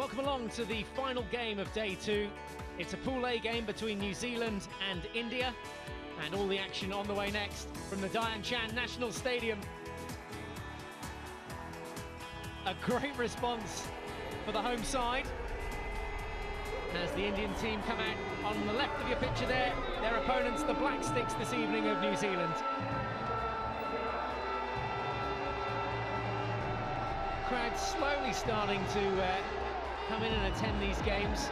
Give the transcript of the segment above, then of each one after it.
Welcome along to the final game of day 2. It's a Pool A game between New Zealand and India, and all the action on the way next from the Dhyan Chand National Stadium. A great response for the home side as the Indian team come out on the left of your picture there. Their opponents, the Black Sticks this evening of New Zealand. Crowd slowly starting to come in and attend these games.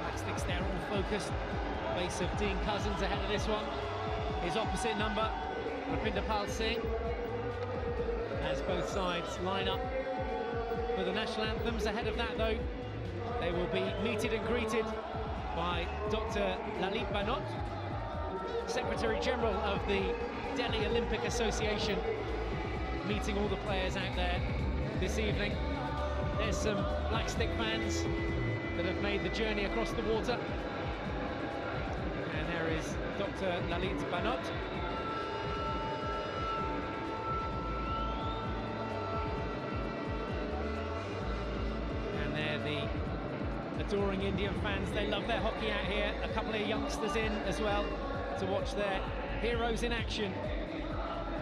Black Sticks there all focused. Face of Dean Cousins ahead of this one. His opposite number, Rapindapal Singh. As both sides line up for the national anthems. Ahead of that though, they will be meted and greeted by Dr. Lalit Banot, Secretary General of the Delhi Olympic Association, meeting all the players out there this evening. There's some Black Stick fans that have made the journey across the water. And there is Dr. Lalit Banot. And they're the adoring Indian fans. They love their hockey out here. A couple of youngsters in as well to watch their heroes in action.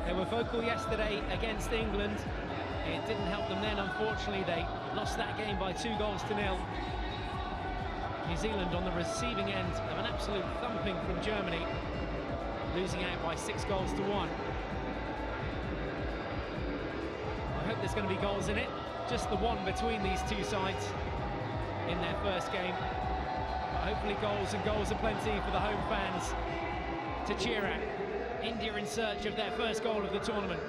They were vocal yesterday against England. It didn't help them then, unfortunately. They lost that game by 2-0. New Zealand on the receiving end of an absolute thumping from Germany, losing out by 6-1. I hope there's going to be goals in it. Just the one between these two sides in their first game. But hopefully goals and goals aplenty for the home fans to cheer at. India in search of their first goal of the tournament,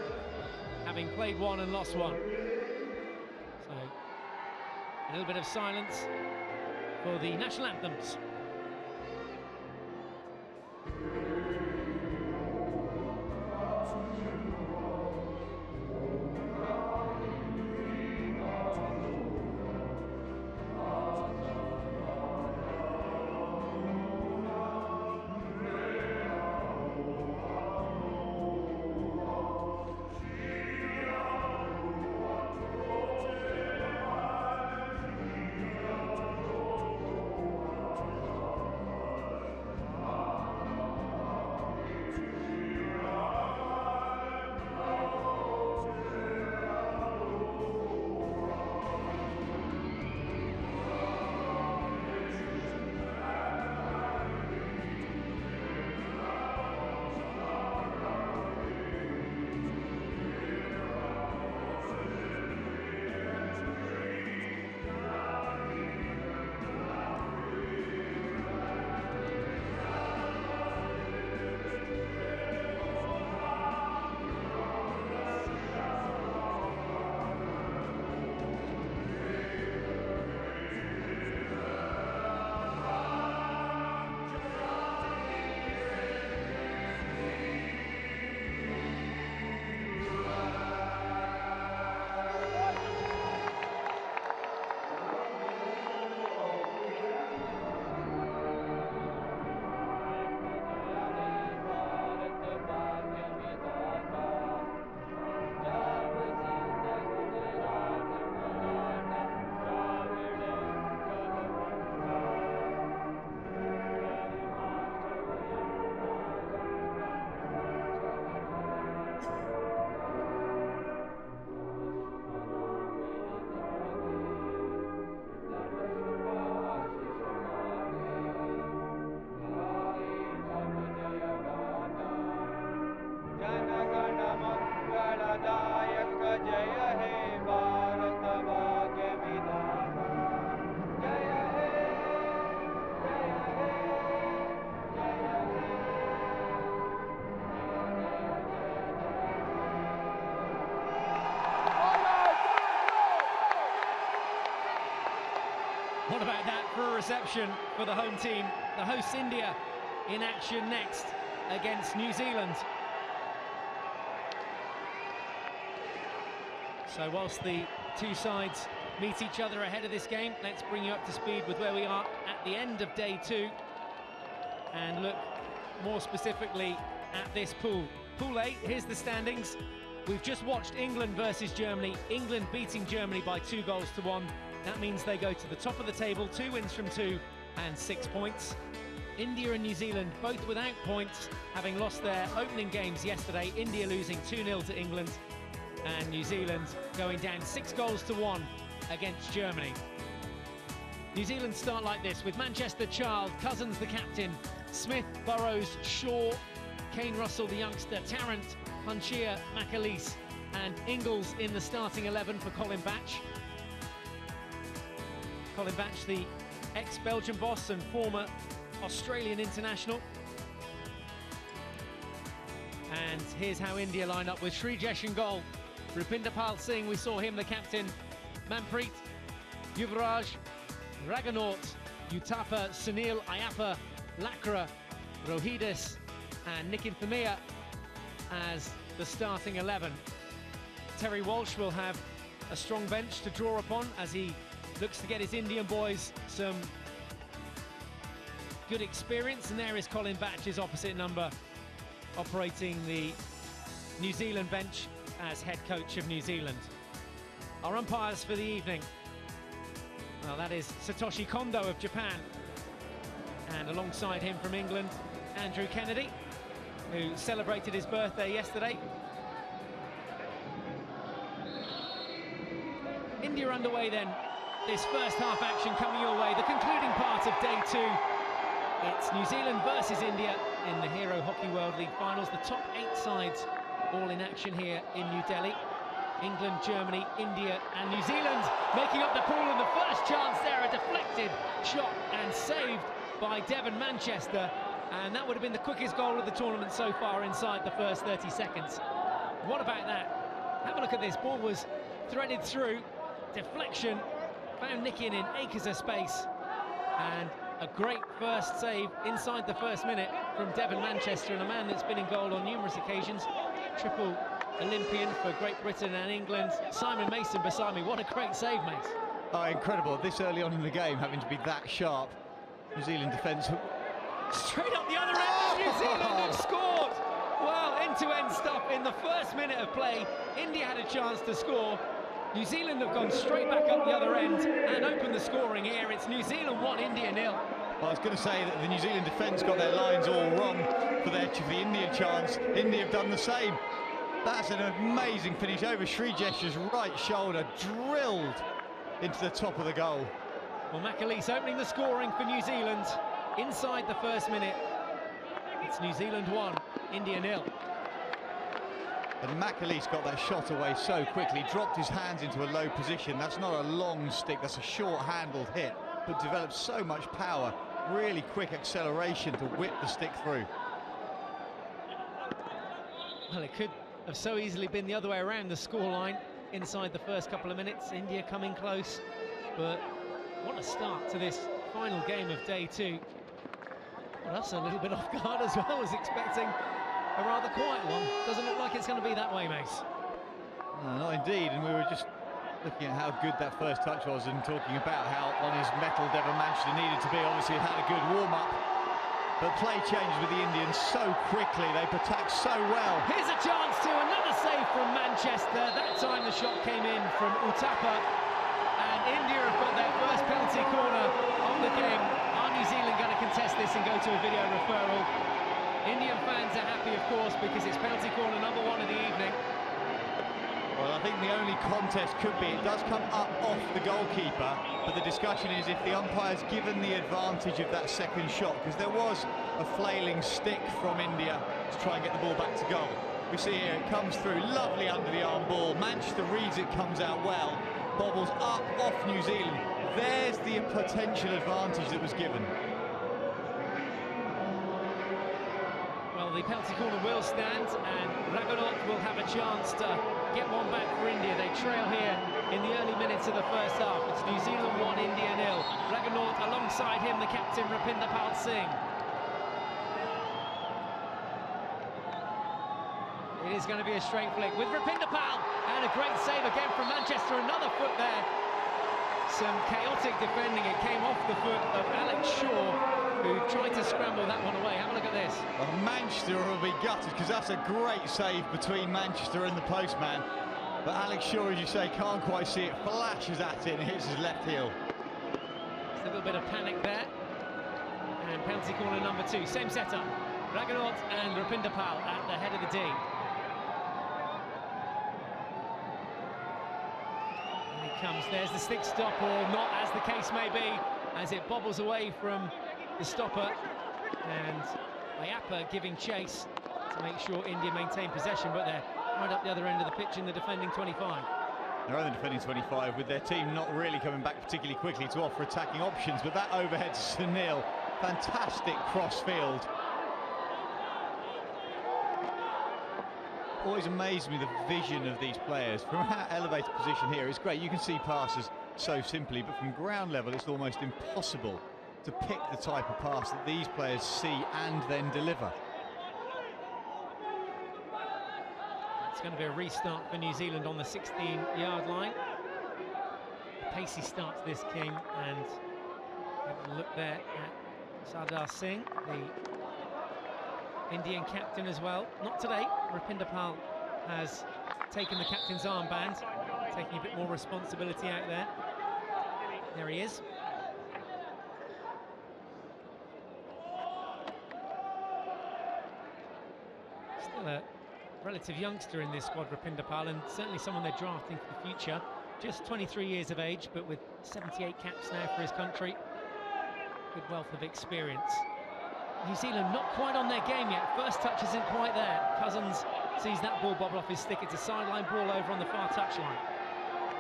having played one and lost one. So, a little bit of silence for the national anthems. What about that for a reception for the home team? The hosts India in action next against New Zealand. So whilst the two sides meet each other ahead of this game, let's bring you up to speed with where we are at the end of day 2 and look more specifically at this pool. Pool A, here's the standings. We've just watched England versus Germany. England beating Germany by 2-1. That means they go to the top of the table, 2 wins from 2 and 6 points. India and New Zealand both without points, having lost their opening games yesterday. India losing 2-0 to England and New Zealand going down 6-1 against Germany. New Zealand start like this with Manchester, Child, Cousins the captain, Smith, Burrows, Shaw, Kane Russell the youngster, Tarrant, Punchia, McAleese and Ingles in the starting 11 for Colin Batch. Colin Batch, the ex-Belgian boss and former Australian international. And here's how India line up with Srijesh in goal. Rupinder Pal Singh, we saw him the captain. Manpreet, Yuvraj, Raghunath, Uthappa, Sunil, Ayappa, Lakra, Rohidis and Nikhil Thamia as the starting 11. Terry Walsh will have a strong bench to draw upon as he looks to get his Indian boys some good experience. And there is Colin Batch's opposite number, operating the New Zealand bench as head coach of New Zealand. Our umpires for the evening, well, that is Satoshi Kondo of Japan, and alongside him from England, Andrew Kennedy, who celebrated his birthday yesterday. India underway then. This first half action coming your way, the concluding part of day 2. It's New Zealand versus India in the Hero Hockey World League finals. The top 8 sides all in action here in New Delhi. England, Germany, India and New Zealand making up the pool, and the first chance there, a deflected shot and saved by Devon Manchester, and that would have been the quickest goal of the tournament so far inside the first 30 seconds. What about that? Have a look at this. Ball was threaded through, deflection, found Nick in acres of space, and a great first save inside the first minute from Devon Manchester, and a man that's been in goal on numerous occasions. Triple Olympian for Great Britain and England. Simon Mason beside me. What a great save, Mace. Oh, incredible. This early on in the game, having to be that sharp. New Zealand defence. Straight up the other end. New Zealand have scored. Well, end-to-end stuff in the first minute of play. India had a chance to score. New Zealand have gone straight back up the other end and opened the scoring here. It's New Zealand 1, India 0. Well, I was going to say that the New Zealand defence got their lines all wrong for the Indian chance. India have done the same. That's an amazing finish over Srijesh's right shoulder, drilled into the top of the goal. Well, McAleese opening the scoring for New Zealand inside the first minute. It's New Zealand 1, India 0. And McAleese got that shot away so quickly, dropped his hands into a low position. That's not a long stick, that's a short-handled hit, but developed so much power, really quick acceleration to whip the stick through. Well, it could have so easily been the other way around, the scoreline inside the first couple of minutes. India coming close, but what a start to this final game of day 2. Well, that's a little bit off guard as well. I was expecting a rather quiet one. Doesn't look like it's going to be that way, Mace. No, not indeed, and we were just looking at how good that first touch was and talking about how on his metal Devon Manchester needed to be. Obviously, it had a good warm-up, but play changes with the Indians so quickly. They've attacked so well. Here's a chance to another save from Manchester. That time the shot came in from Uthappa, and India have got their first penalty corner of the game. Are New Zealand going to contest this and go to a video referral? Indian fans are happy, of course, because it's penalty corner number 1 of the evening. Well, I think the only contest could be, it does come up off the goalkeeper, but the discussion is if the umpire's given the advantage of that second shot, because there was a flailing stick from India to try and get the ball back to goal. We see here it comes through, lovely under the arm ball. Manchester reads it, comes out well, bobbles up off New Zealand. There's the potential advantage that was given. The penalty corner will stand, and Raghunath will have a chance to get one back for India. They trail here in the early minutes of the first half. It's New Zealand 1, India 0. Raghunath alongside him, the captain Rupinder Pal Singh. It is going to be a straight flick with Rupinder Pal, and a great save again from Manchester. Another foot there. Some chaotic defending. It came off the foot of Alex Shaw. who tried to scramble that one away. Have a look at this. Well, Manchester will be gutted because that's a great save between Manchester and the postman. But Alex Shaw, as you say, can't quite see it, flashes at it and hits his left heel. Just a little bit of panic there. And penalty corner number 2. Same setup. Raghunath and Rupinder Pal at the head of the D. And he comes, there's the stick stop, or not, as the case may be, as it bobbles away from the stopper. And Ayappa giving chase to make sure India maintain possession, but they're right up the other end of the pitch in the defending 25. They're only defending 25, with their team not really coming back particularly quickly to offer attacking options, but that overhead to Sunil, fantastic cross field. Always amazes me the vision of these players. From our elevated position here, it's great. You can see passes so simply, but from ground level, it's almost impossible to pick the type of pass that these players see and then deliver. It's going to be a restart for New Zealand on the 16-yard line. Pacey starts this, King, and have a look there at Sardar Singh, the Indian captain as well. Not today. Rupinder Pal has taken the captain's armband, taking a bit more responsibility out there. There he is. Still a relative youngster in this squad, Rupinder Pal, and certainly someone they're drafting for the future. Just 23 years of age, but with 78 caps now for his country. Good wealth of experience. New Zealand not quite on their game yet. First touch isn't quite there. Cousins sees that ball bobble off his stick. It's a sideline ball over on the far touchline.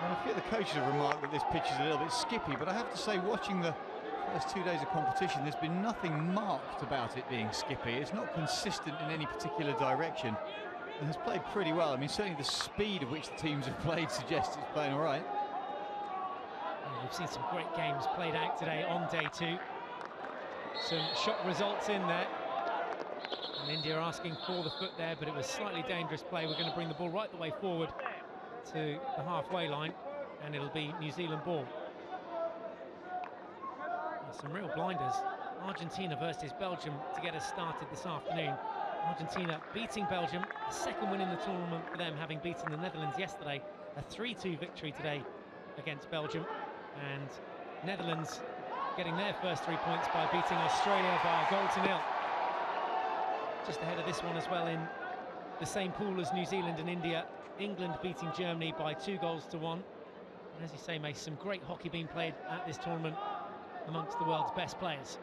And I feel the coaches have remarked that this pitch is a little bit skippy, but I have to say, watching the first 2 days of competition, there's been nothing marked about it being skippy. It's not consistent in any particular direction and has played pretty well. I mean, certainly the speed at which the teams have played suggests it's playing all right. Yeah, we've seen some great games played out today on day 2. Some shock results in there. And India are asking for the foot there, but it was slightly dangerous play. We're going to bring the ball right the way forward to the halfway line, and it'll be New Zealand ball. Some real blinders. Argentina versus Belgium to get us started this afternoon. Argentina beating Belgium, a second win in the tournament for them, having beaten the Netherlands yesterday. A 3-2 victory today against Belgium, and Netherlands getting their first 3 points by beating Australia by 1-0. Just ahead of this one as well, in the same pool as New Zealand and India, England beating Germany by 2-1. And as you say, Mace, some great hockey being played at this tournament amongst the world's best players.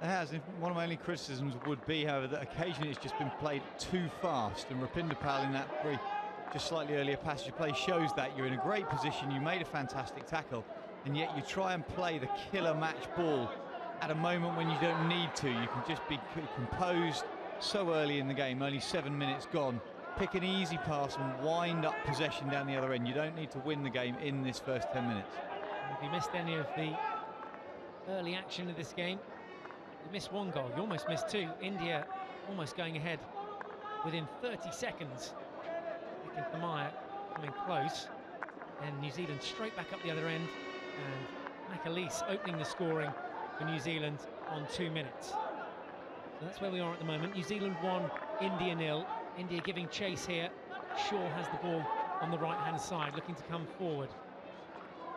It has. One of my only criticisms would be, however, that occasionally it's just been played too fast, and Rupinder Pal in that just slightly earlier passage of play shows that you're in a great position, you made a fantastic tackle, and yet you try and play the killer match ball at a moment when you don't need to. You can just be composed so early in the game, only 7 minutes gone. Pick an easy pass and wind up possession down the other end. You don't need to win the game in this first 10 minutes. And if you missed any of the early action of this game, you missed one goal, you almost missed two. India almost going ahead within 30 seconds. Thamaya coming close, and New Zealand straight back up the other end, and McAleese opening the scoring for New Zealand on 2 minutes. So that's where we are at the moment. New Zealand 1, India 0. India giving chase here. Shaw has the ball on the right-hand side, looking to come forward.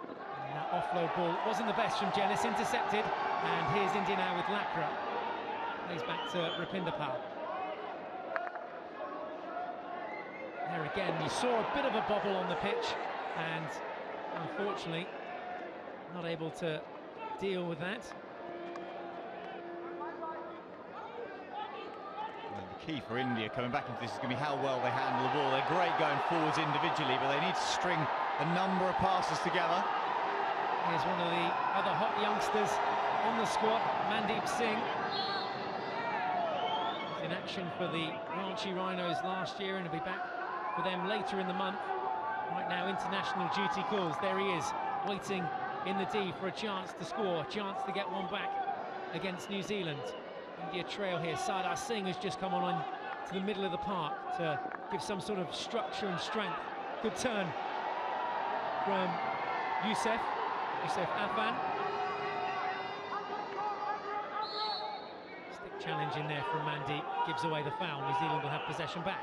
And that offload ball wasn't the best from Jenis, intercepted, and here's India now with Lakra. Plays back to Rupinder Pal. There again, you saw a bit of a bobble on the pitch, and unfortunately not able to deal with that. Well, the key for India coming back into this is going to be how well they handle the ball. They're great going forwards individually, but they need to string a number of passes together. Here's one of the other hot youngsters on the squad, Mandeep Singh. In action for the Ranchi Rhinos last year, and he'll be back for them later in the month. Right now, international duty calls. There he is, waiting in the D for a chance to score, a chance to get one back against New Zealand. India trail here. Sardar Singh has just come on to the middle of the park to give some sort of structure and strength. Good turn from Youssef Afan. challenge in there from Mandeep, gives away the foul. New Zealand will have possession back.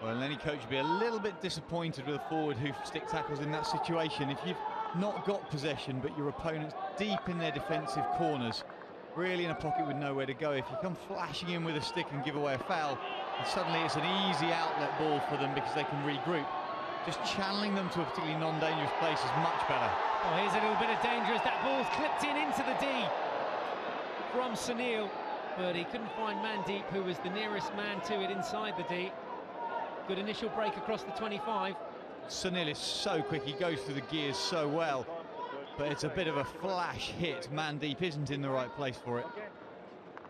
Well, any coach would be a little bit disappointed with a forward who stick tackles in that situation. If you've not got possession, but your opponent's deep in their defensive corners, really in a pocket with nowhere to go, if you come flashing in with a stick and give away a foul, and suddenly it's an easy outlet ball for them because they can regroup. Just channeling them to a particularly non-dangerous place is much better. Oh, here's a little bit of danger as that ball's clipped in into the D from Sunil, but he couldn't find Mandeep, who was the nearest man to it inside the D. Good initial break across the 25. Sunil is so quick, he goes through the gears so well, but it's a bit of a flash hit. Mandeep isn't in the right place for it.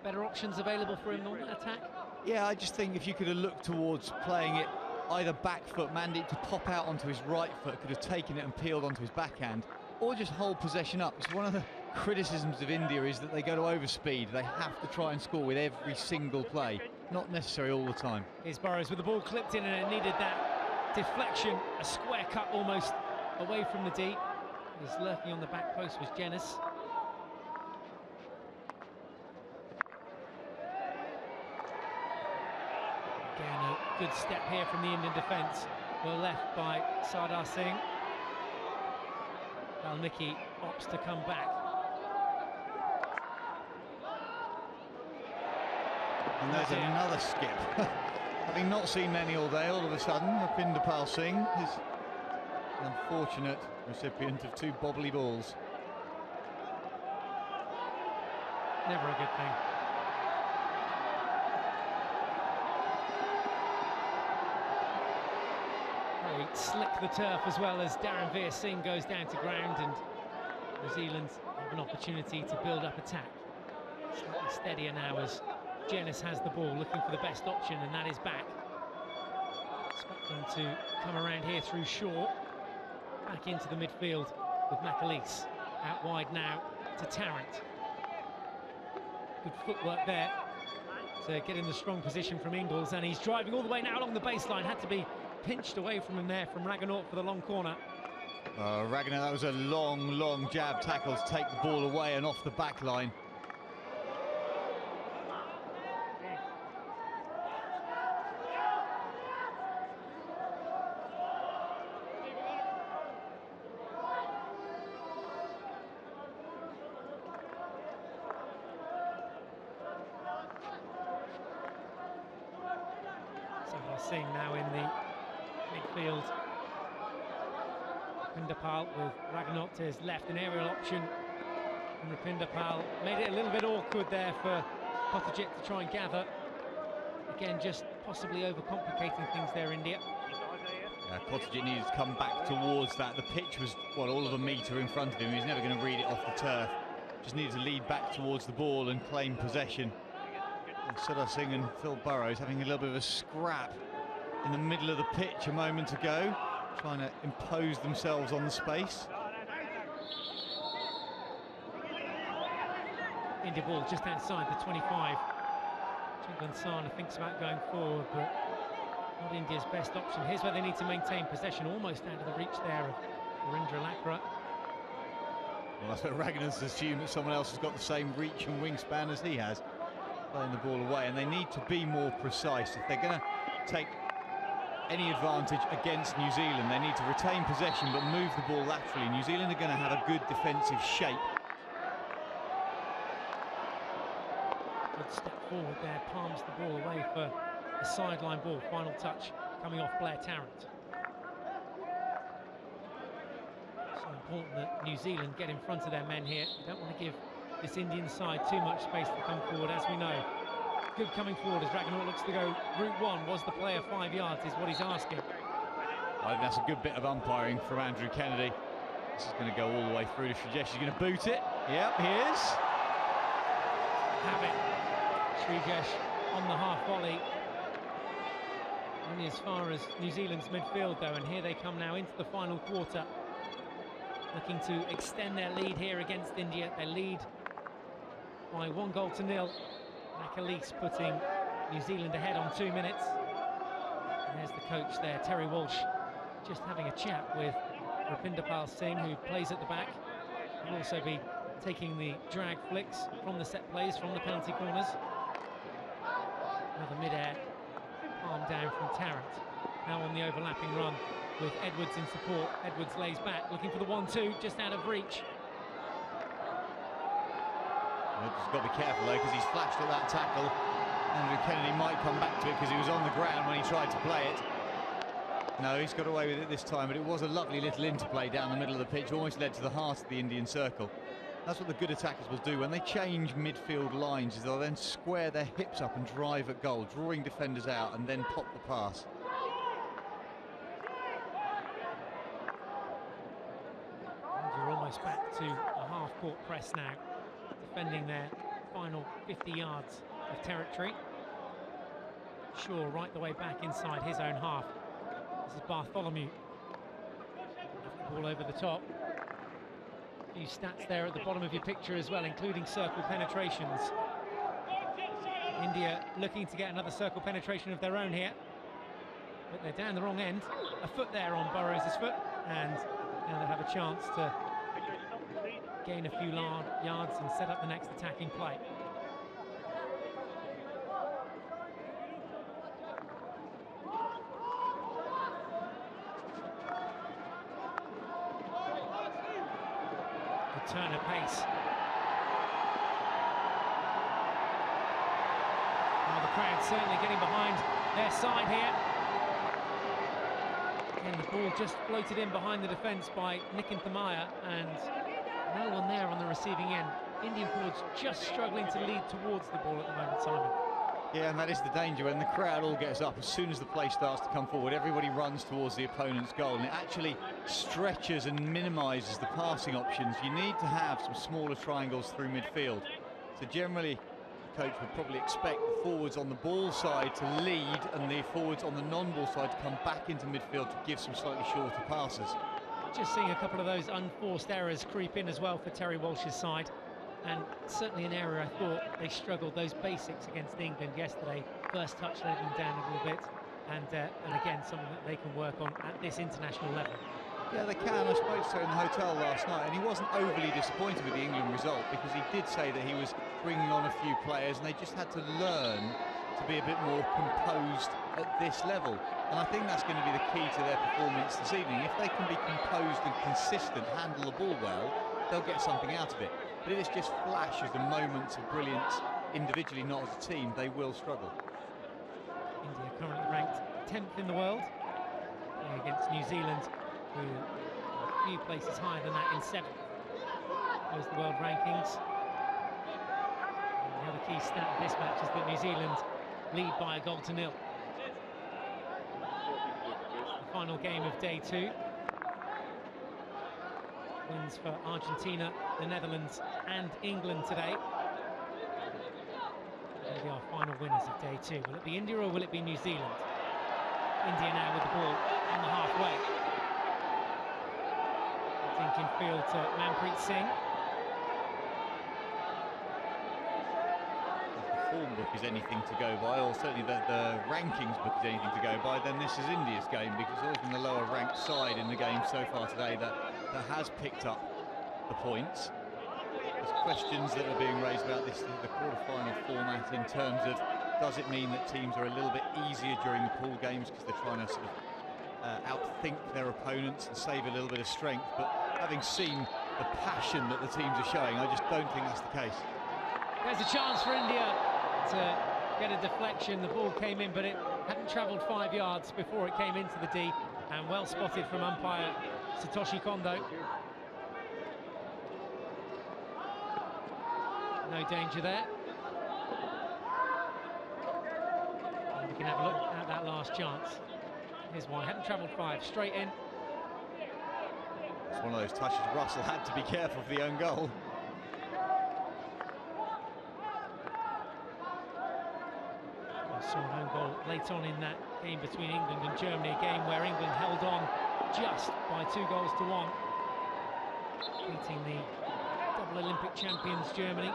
Better options available for him on that attack? Yeah, I just think if you could have looked towards playing it either back foot, Mandeep to pop out onto his right foot, could have taken it and peeled onto his backhand, or just hold possession up. It's one of the criticisms of India is that they go to overspeed. They have to try and score with every single play, not necessary all the time. Here's Burrows with the ball clipped in, and it needed that deflection, a square cut almost away from the D. He's lurking on the back post was Jenis. Again, a good step here from the Indian defence. Well left by Sardar Singh. Valmiki opts to come back. And there's another skip. Having not seen many all day, all of a sudden, Rapindapal Singh is an unfortunate recipient of two bobbly balls. Never a good thing. Very slick the turf as well as Dharanveer Singh goes down to ground, and New Zealand have an opportunity to build up attack. Slightly steadier now as Jenis has the ball, looking for the best option, and that is back. Expect them to come around here through Shaw, back into the midfield with McAleese. Out wide now to Tarrant. Good footwork there to get in the strong position from Ingles, and he's driving all the way now along the baseline. Had to be pinched away from him there from Raghunaut for the long corner. Raghunaut, that was a long jab tackle to take the ball away and off the back line. Singh now in the midfield. Rapindapal with Raghunaut to his left, an aerial option. And Rapindapal made it a little bit awkward there for Potterjit to try and gather. Again, just possibly overcomplicating things there, India. Yeah, Potterjit needed to come back towards that. The pitch was, what, all of a metre in front of him. He's never going to read it off the turf. Just needed to lead back towards the ball and claim possession. And Sardar Singh and Phil Burrows having a little bit of a scrap in the middle of the pitch a moment ago, trying to impose themselves on the space. India ball just outside the 25. Chingansana thinks about going forward, but not India's best option. Here's where they need to maintain possession, almost out of the reach there of Virendra Lakra. Well, that's what Raghunaut's assumed, that someone else has got the same reach and wingspan as he has, playing the ball away, and they need to be more precise. If they're going to take any advantage against New Zealand, they need to retain possession but move the ball laterally. New Zealand are going to have a good defensive shape. Good step forward there, palms the ball away for a sideline ball. Final touch coming off Blair Tarrant. So important that New Zealand get in front of their men here. You don't want to give this Indian side too much space to come forward, as we know. Good coming forward as Raghunaut looks to go route one. Was the player 5 yards is what he's asking. I think that's a good bit of umpiring from Andrew Kennedy. This is going to go all the way through to Shrijesh. He's going to boot it. Yep, he is. Have it. Shrijesh on the half volley. Only as far as New Zealand's midfield though, and here they come now into the final quarter. Looking to extend their lead here against India. They lead by 1-0. McAleese putting New Zealand ahead on 2 minutes. And there's the coach there, Terry Walsh, just having a chat with Rapindapal Singh, who plays at the back. He'll also be taking the drag flicks from the set plays, from the penalty corners. Another mid-air palm down from Tarrant. Now on the overlapping run with Edwards in support. Edwards lays back, looking for the 1-2, just out of reach. Edwards has got to be careful though, because he's flashed at that tackle. Andrew Kennedy might come back to it because he was on the ground when he tried to play it. No, he's got away with it this time, but it was a lovely little interplay down the middle of the pitch, almost led to the heart of the Indian circle. That's what the good attackers will do when they change midfield lines, is they'll then square their hips up and drive at goal, drawing defenders out and then pop the pass. And you're almost back to a half-court press now, defending their final 50 yards of territory. Shaw right the way back inside his own half. This is Bartholomew. Ball over the top. A few stats there at the bottom of your picture as well, including circle penetrations. India looking to get another circle penetration of their own here, but they're down the wrong end. A foot there on Burrows' foot, and now they have a chance to gain a few yards and set up the next attacking play. The turn of pace. Well, the crowd certainly getting behind their side here. And the ball just floated in behind the defence by Nikin Thamaya, and no one there on the receiving end. Indian forwards just struggling to lead towards the ball at the moment, Simon. Yeah, and that is the danger when the crowd all gets up. As soon as the play starts to come forward, everybody runs towards the opponent's goal, and it actually stretches and minimises the passing options. You need to have some smaller triangles through midfield. So generally, the coach would probably expect the forwards on the ball side to lead and the forwards on the non-ball side to come back into midfield to give some slightly shorter passes. Just seeing a couple of those unforced errors creep in as well for Terry Walsh's side. And certainly an area I thought they struggled, those basics against England yesterday. First touch led them down a little bit, and again something that they can work on at this international level. Yeah, they can. I spoke to him in the hotel last night, and he wasn't overly disappointed with the England result, because he did say that he was bringing on a few players and they just had to learn to be a bit more composed at this level. And I think that's going to be the key to their performance this evening. If they can be composed and consistent, handle the ball well, they'll get something out of it. But if it's just flashes and moments of brilliance individually, not as a team, they will struggle. India currently ranked 10th in the world, playing against New Zealand, who are a few places higher than that in 7th. Those are the world rankings. And the other key stat of this match is that New Zealand lead by a 1-0. The final game of day 2. Wins for Argentina, the Netherlands and England today. They'll be our final winners of day 2. Will it be India or will it be New Zealand? India now with the ball on the halfway. Thinking field to Manpreet Singh. If the form book is anything to go by, or certainly the rankings book is anything to go by, then this is India's game, because it's always been the lower ranked side in the game so far today that has picked up the points. There's questions that are being raised about this, the quarter-final format, in terms of, does it mean that teams are a little bit easier during the pool games because they're trying to sort of outthink their opponents and save a little bit of strength? But having seen the passion that the teams are showing, I just don't think that's the case. There's a chance for India to get a deflection. The ball came in, but it hadn't travelled 5 yards before it came into the D, and well spotted from umpire Satoshi Kondo. No danger there. And we can have a look at that last chance. Here's why. Hadn't travelled 5, straight in. It's one of those touches. Russell had to be careful for the own goal. I saw an own goal late on in that game between England and Germany, a game where England held on just by 2 goals to 1, beating the double Olympic champions Germany.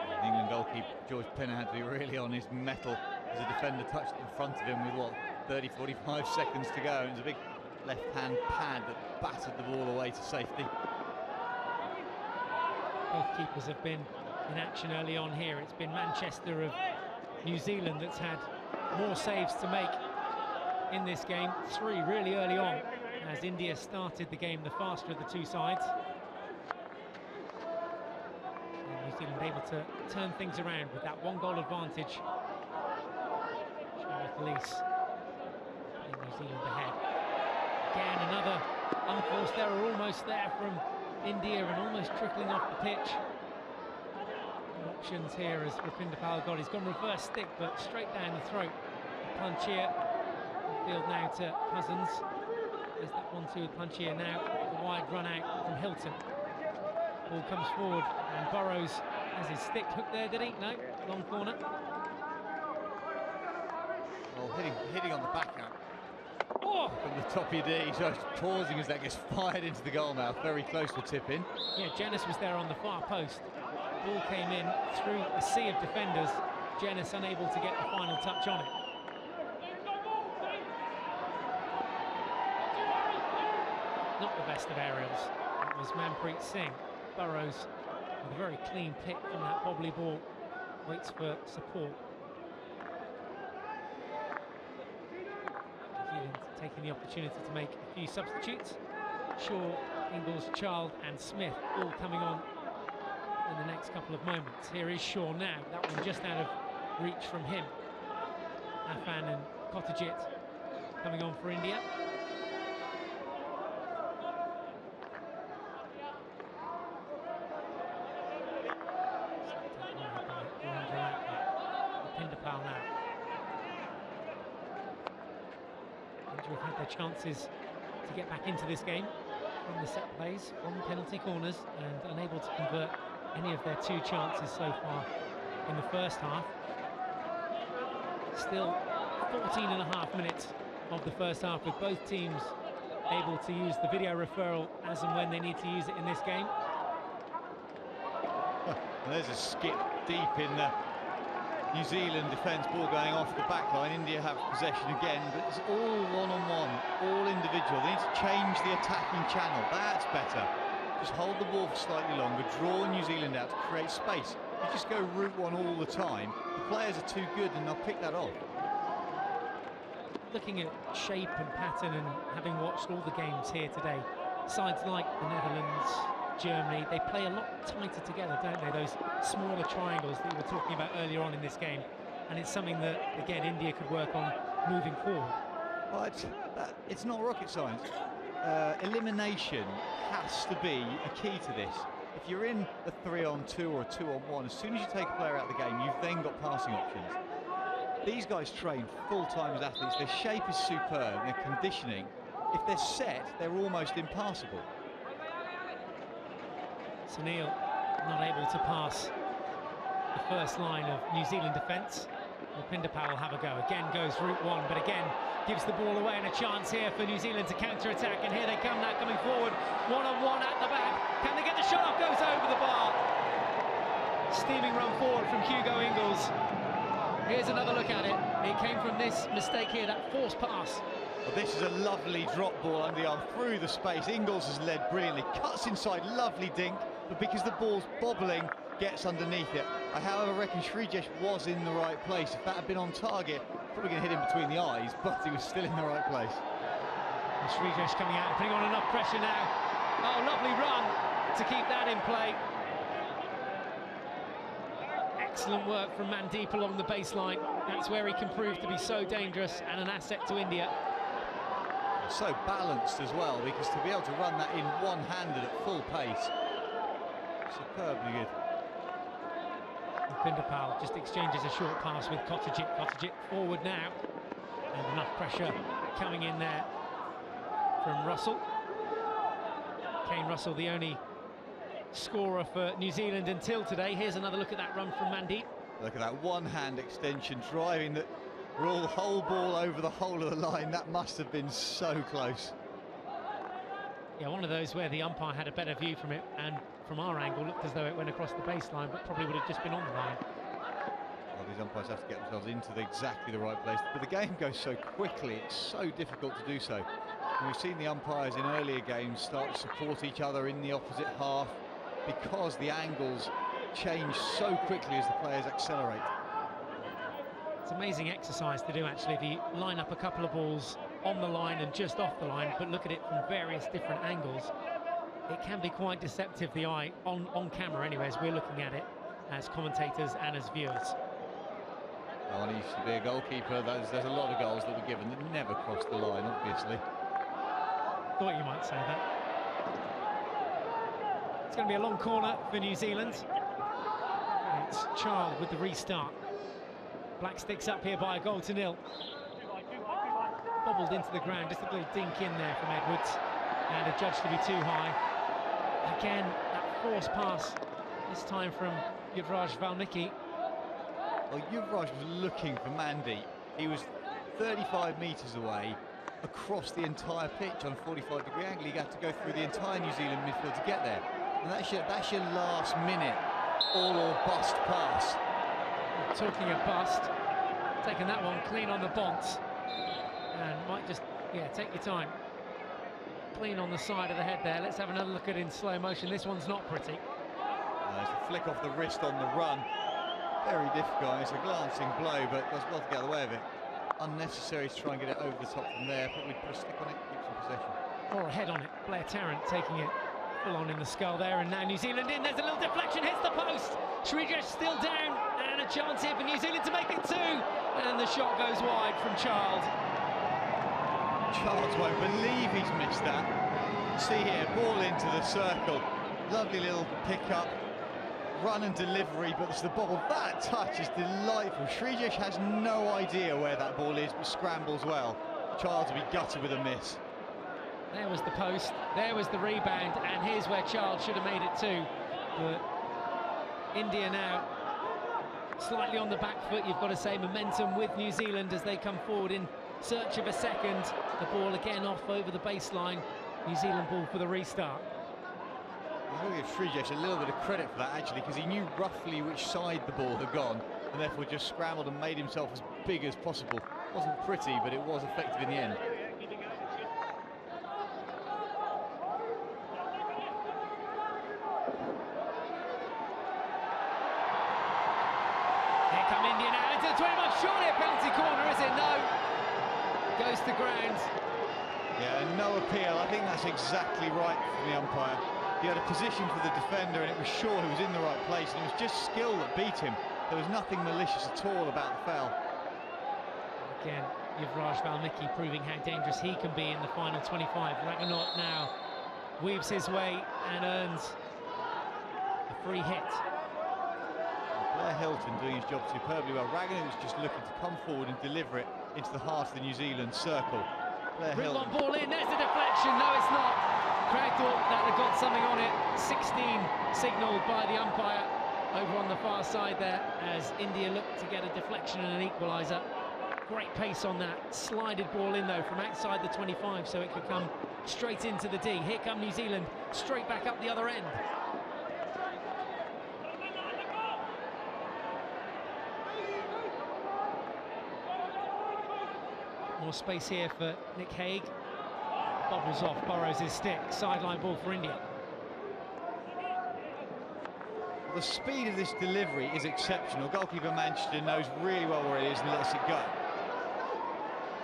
The England goalkeeper George Penner had to be really on his mettle as a defender touched it in front of him with what, 30-45 seconds to go. It was a big left-hand pad that battered the ball away to safety. Both keepers have been in action early on here. It's been Manchester of New Zealand that's had more saves to make in this game. 3 really early on, as India started the game the faster of the two sides. And New Zealand able to turn things around with that 1-goal advantage. Police in New Zealand ahead. Again, another unforced error almost there from India and almost trickling off the pitch. Options here as Rupinder Pal got. He's gone reverse stick, but straight down the throat. A punch here. Field now to Cousins. There's that 1-2 with punch here now. The wide run out from Hilton. Ball comes forward and Burrows has his stick hooked there, did he? No, long corner. Well, hitting on the backhand. Oh! From the top of your D, just pausing as that gets fired into the goal mouth, very close to tipping. Yeah, Jenis was there on the far post. Ball came in through a sea of defenders. Jenis unable to get the final touch on it. Not the best of aerials. It was Manpreet Singh. Burrows with a very clean pick from that bobbly ball. Waits for support. Taking the opportunity to make a few substitutes. Shaw, Ingles, Child and Smith all coming on in the next couple of moments. Here is Shaw now, that one just out of reach from him. Afan and Kotajit coming on for India. Pindapal now. We've had their chances to get back into this game from the set plays, from penalty corners, and unable to convert any of their 2 chances so far in the first half. Still 14.5 minutes of the first half, with both teams able to use the video referral as and when they need to use it in this game. And there's a skip deep in the New Zealand defence, ball going off the back line. India have possession again, but it's all one-on-one, all individual. They need to change the attacking channel. That's better. Just hold the ball for slightly longer, draw New Zealand out to create space. You just go route one all the time. The players are too good and they'll pick that off. Looking at shape and pattern, and having watched all the games here today, sides like the Netherlands, Germany, they play a lot tighter together, don't they? Those smaller triangles that you were talking about earlier on in this game, and it's something that, again, India could work on moving forward. Well, it's not rocket science. Elimination has to be a key to this. If you're in a 3-on-2 or a 2-on-1, as soon as you take a player out of the game, you've then got passing options. These guys train full-time as athletes. Their shape is superb, their conditioning. If they're set, they're almost impassable. Sunil not able to pass the first line of New Zealand defence. Pindapal will have a go. Again goes route one, but again gives the ball away, and a chance here for New Zealand to counter-attack. And here they come now, coming forward, one-on-one at the back. Can they get the shot off? Goes over the bar. Steaming run forward from Hugo Ingles. Here's another look at it. It came from this mistake here, that forced pass. Well, this is a lovely drop ball under the arm through the space. Ingles has led brilliantly, cuts inside, lovely dink, but because the ball's bobbling, gets underneath it. I, however, reckon Srijesh was in the right place. If that had been on target, probably going to hit him between the eyes, but he was still in the right place. And Srijesh coming out and putting on enough pressure now. Oh, lovely run to keep that in play. Excellent work from Mandeep along the baseline. That's where he can prove to be so dangerous and an asset to India. So balanced as well, because to be able to run that in one-handed at full pace, superbly good. Pindapal just exchanges a short pass with Kotajit. Kotajit forward now, and enough pressure coming in there from Russell. Kane Russell, the only scorer for New Zealand until today. Here's another look at that run from Mandeep. Look at that one-hand extension, driving the whole ball over the whole of the line. That must have been so close. Yeah, one of those where the umpire had a better view from it, and from our angle looked as though it went across the baseline, but probably would have just been on the line. Well, these umpires have to get themselves into exactly the right place, but the game goes so quickly, it's so difficult to do so. And we've seen the umpires in earlier games start to support each other in the opposite half. because the angles change so quickly as the players accelerate. It's amazing exercise to do, actually, if you line up a couple of balls on the line and just off the line, but look at it from various different angles. It can be quite deceptive, the eye, on camera anyway, as we're looking at it as commentators and as viewers. Well, when he used to be a goalkeeper, there's a lot of goals that were given that never crossed the line, obviously. Thought you might say that. It's going to be a long corner for New Zealand. It's Child with the restart. Black Sticks up here by a 1-0. Bobbled into the ground, just a little dink in there from Edwards, and adjudged to be too high. Again, that forced pass, this time from Yuvraj Valmiki. Well, Yuvraj was looking for Mandeep. He was 35 metres away, across the entire pitch on a 45-degree angle. He had to go through the entire New Zealand midfield to get there. And that's your last minute all or bust pass. Talking of bust, taking that one clean on the bonds, and might just, yeah, take your time. Clean on the side of the head there. Let's have another look at it in slow motion. This one's not pretty. It's a flick off the wrist on the run. Very difficult. It's a glancing blow, but does well to get out of the way of it. Unnecessary to try and get it over the top from there. Probably put a stick on it, keep some possession. Or a head on it. Blair Tarrant taking it full on in the skull there, and now New Zealand in. There's a little deflection, hits the post. Srijesh still down, and a chance here for New Zealand to make it 2. And the shot goes wide from Child. Charles won't believe he's missed that. See here, ball into the circle. Lovely little pick-up, run and delivery, but it's the bobble. That touch is delightful. Srijesh has no idea where that ball is, but scrambles well. Charles will be gutted with a miss. There was the post, there was the rebound, and here's where Child should have made it 2. But India now slightly on the back foot, you've got to say. Momentum with New Zealand as they come forward in search of a second. The ball again off over the baseline. New Zealand ball for the restart. I'm going to give Srijesh a little bit of credit for that, actually, because he knew roughly which side the ball had gone, and therefore just scrambled and made himself as big as possible. It wasn't pretty, but it was effective in the end. Here come India now into the 20-mark. Surely a penalty corner, is it? No. Goes to ground. Yeah, no appeal. I think that's exactly right from the umpire. He had a position for the defender, and it was sure he was in the right place, and it was just skill that beat him. There was nothing malicious at all about the foul. Again, Yuvraj Valmiki proving how dangerous he can be in the final 25. Raghunath now weaves his way and earns a free hit. Blair Hilton doing his job superbly well. Raghunath was just looking to come forward and deliver it into the heart of the New Zealand circle. Blair Hilton. Long ball in, there's a deflection. No, it's not. Crowd thought that had got something on it. 16 signalled by the umpire over on the far side there as India looked to get a deflection and an equaliser. Great pace on that. Slided ball in though from outside the 25 so it could come straight into the D. Here come New Zealand straight back up the other end. More space here for Nick Haig. Bobbles off, borrows his stick. Sideline ball for India. The speed of this delivery is exceptional. Goalkeeper Manchester knows really well where it is and lets it go.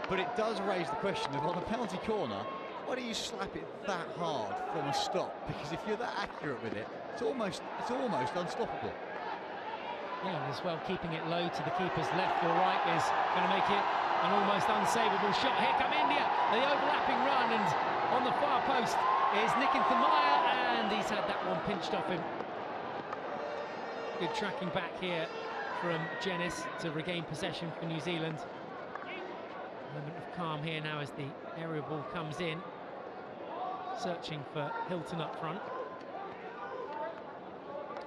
But it does raise the question of, on a penalty corner, why do you slap it that hard from a stop? Because if you're that accurate with it, it's almost unstoppable. Yeah, and as well keeping it low to the keeper's left or right is going to make it an almost unsavable shot. Here come India, the overlapping run, and on the far post is Nitin Thamaya, and he's had that one pinched off him. Good tracking back here from Jenis to regain possession for New Zealand. Moment of calm here now as the aerial ball comes in. Searching for Hilton up front.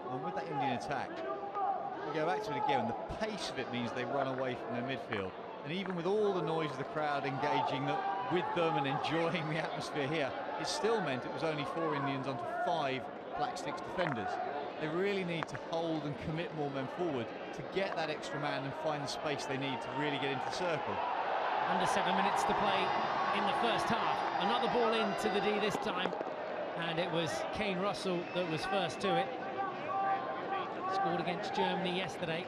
Well, with that Indian attack, we go back to it again, the pace of it means they run away from their midfield. And even with all the noise of the crowd engaging with them and enjoying the atmosphere here, it still meant it was only 4 Indians onto 5 Black Sticks defenders. They really need to hold and commit more men forward to get that extra man and find the space they need to really get into the circle. Under 7 minutes to play in the first half. Another ball into the D this time. and it was Kane Russell that was first to it. Scored against Germany yesterday.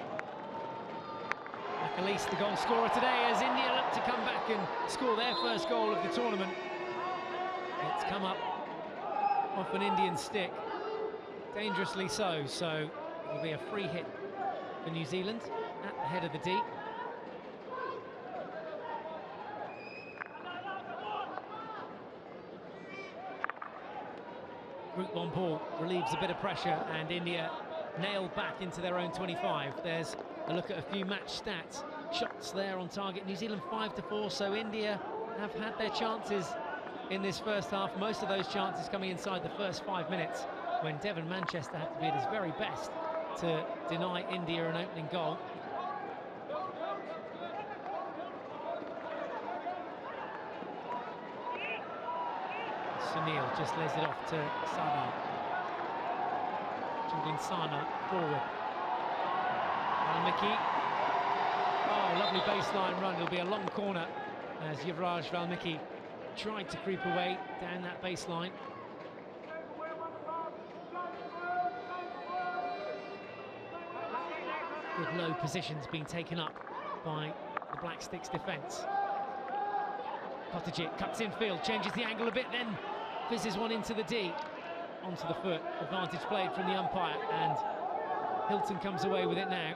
Makalise, the goal scorer today, as India look to come back and score their first goal of the tournament. It's come up off an Indian stick, dangerously so, so it'll be a free hit for New Zealand at the head of the D. Group 1 ball relieves a bit of pressure, and India nailed back into their own 25. There's a look at a few match stats. Shots there on target, New Zealand 5-4, so India have had their chances in this first half. Most of those chances coming inside the first 5 minutes, when Devon Manchester had to be at his very best to deny India an opening goal. Sunil just lays it off to Sana. Julian Sana forward. Valmiki. Oh, lovely baseline run. It'll be a long corner as Yuvraj Valmiki tried to creep away down that baseline. Good low positions being taken up by the Black Sticks defence. Kotijic cuts infield, changes the angle a bit, then fizzes one into the D, onto the foot. Advantage played from the umpire, and Hilton comes away with it now.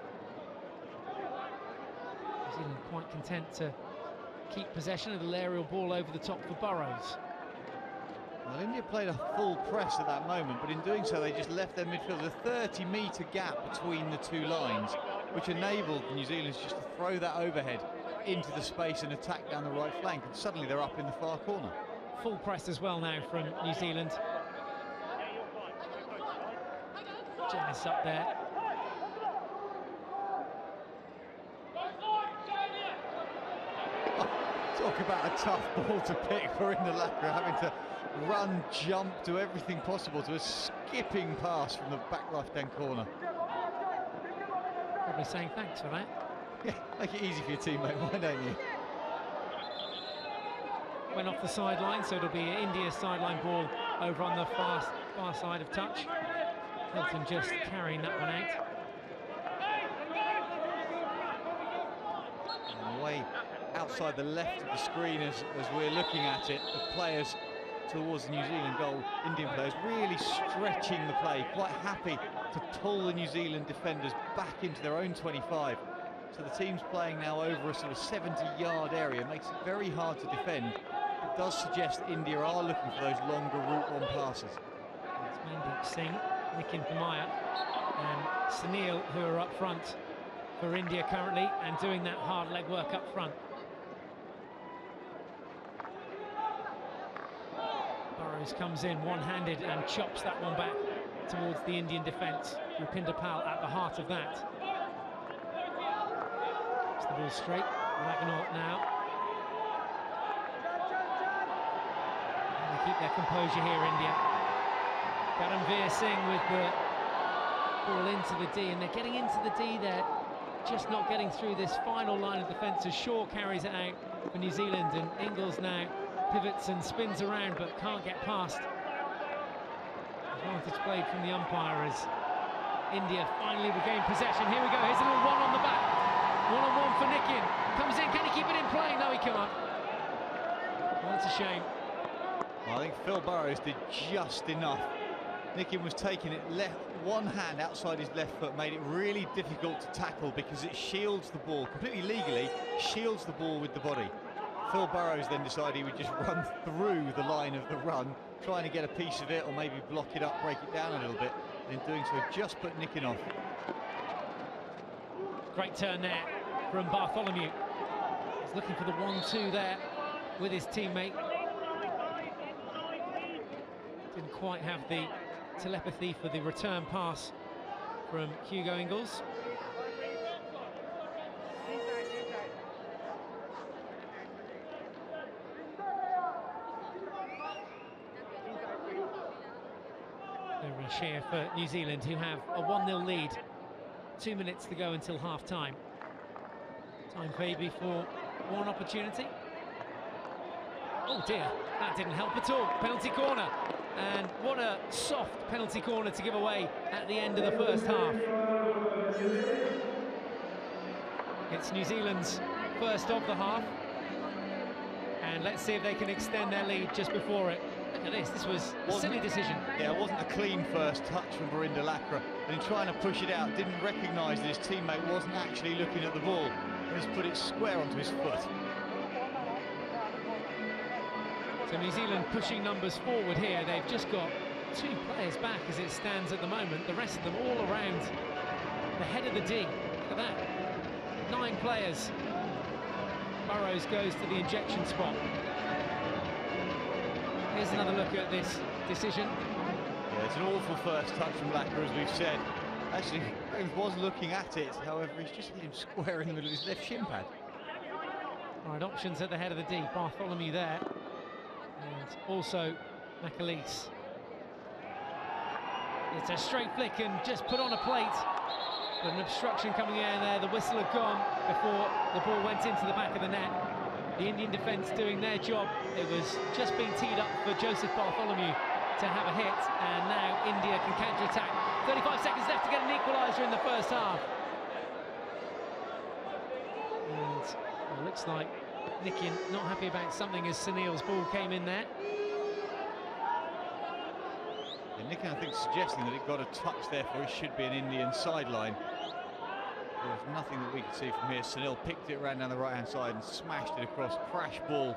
New Zealand quite content to keep possession of the aerial ball over the top for Burrows. Well, India played a full press at that moment, but in doing so they just left their midfield a 30-metre gap between the two lines, which enabled New Zealand just to throw that overhead into the space and attack down the right flank, and suddenly they're up in the far corner. Full press as well now from New Zealand. Janice up there. Talk about a tough ball to pick for Indalakra, having to run, jump, do everything possible to a skipping pass from the back left-hand corner. Probably saying thanks for that. Yeah, make it easy for your teammate, why don't you? Went off the sideline, so it'll be India's sideline ball over on the far side of touch. Hilton just carrying that one out. And away outside the left of the screen as we're looking at it, the players towards the New Zealand goal, Indian players really stretching the play, quite happy to pull the New Zealand defenders back into their own 25. So the team's playing now over a sort of 70-yard area, makes it very hard to defend. It does suggest India are looking for those longer route 1 passes. It's Mandeep Singh, Nitin Pamaya and Sunil who are up front for India currently, and doing that hard leg work up front. Burrows comes in one-handed and chops that one back towards the Indian defence. Rupinder Pal at the heart of that. It's the ball straight. Ragnaut now. And they keep their composure here, India. Karanveer Singh with the ball into the D, and they're getting into the D there, just not getting through this final line of defence as Shaw carries it out for New Zealand, and Ingles now pivots and spins around but can't get past. Advantage played from the umpire as India finally regain possession. Here we go, here's a little one on the back. One-on-one for Nitin. Comes in, can he keep it in play? No, he can't. Well, that's a shame. Well, I think Phil Burrows did just enough. Nitin was taking it one hand outside his left foot, made it really difficult to tackle because it shields the ball, completely legally, shields the ball with the body. Phil Burrows then decided he would just run through the line of the run, trying to get a piece of it or maybe block it up, break it down a little bit, and in doing so just put Nitin off. Great turn there from Bartholomew. He's looking for the 1-2 there with his teammate. Didn't quite have the telepathy for the return pass from Hugo Ingles. A rush here for New Zealand, who have a 1-0 lead. 2 minutes to go until half-time. Time maybe for one opportunity. Oh dear, that didn't help at all. Penalty corner. And what a soft penalty corner to give away at the end of the first half. It's New Zealand's first of the half. And let's see if they can extend their lead just before it. Look at this, this was a silly decision. Yeah, it wasn't a clean first touch from Verinder Lacra. And in trying to push it out, didn't recognise that his teammate wasn't actually looking at the ball. And just put it square onto his foot. So New Zealand pushing numbers forward here. They've just got 2 players back as it stands at the moment. The rest of them all around the head of the D. Look at that. 9 players. Burrows goes to the injection spot. Here's another look at this decision. Yeah, it's an awful first touch from Lacra, as we've said. Actually, Williams was looking at it, however, he's just hit him square in the middle of his left shin pad. All right, options at the head of the D. Bartholomew there. And also McAleese. It's a straight flick and just put on a plate. But an obstruction coming in there. The whistle had gone before the ball went into the back of the net. The Indian defence doing their job. It was just being teed up for Joseph Bartholomew to have a hit, and now India can counter-attack. 35 seconds left to get an equaliser in the first half. And it looks like Nikian not happy about something as Sunil's ball came in there. Yeah, Nikian, I think, suggesting that it got a touch, therefore it should be an Indian sideline. There was nothing that we could see from here. Sunil picked it around down the right-hand side and smashed it across. Crash ball.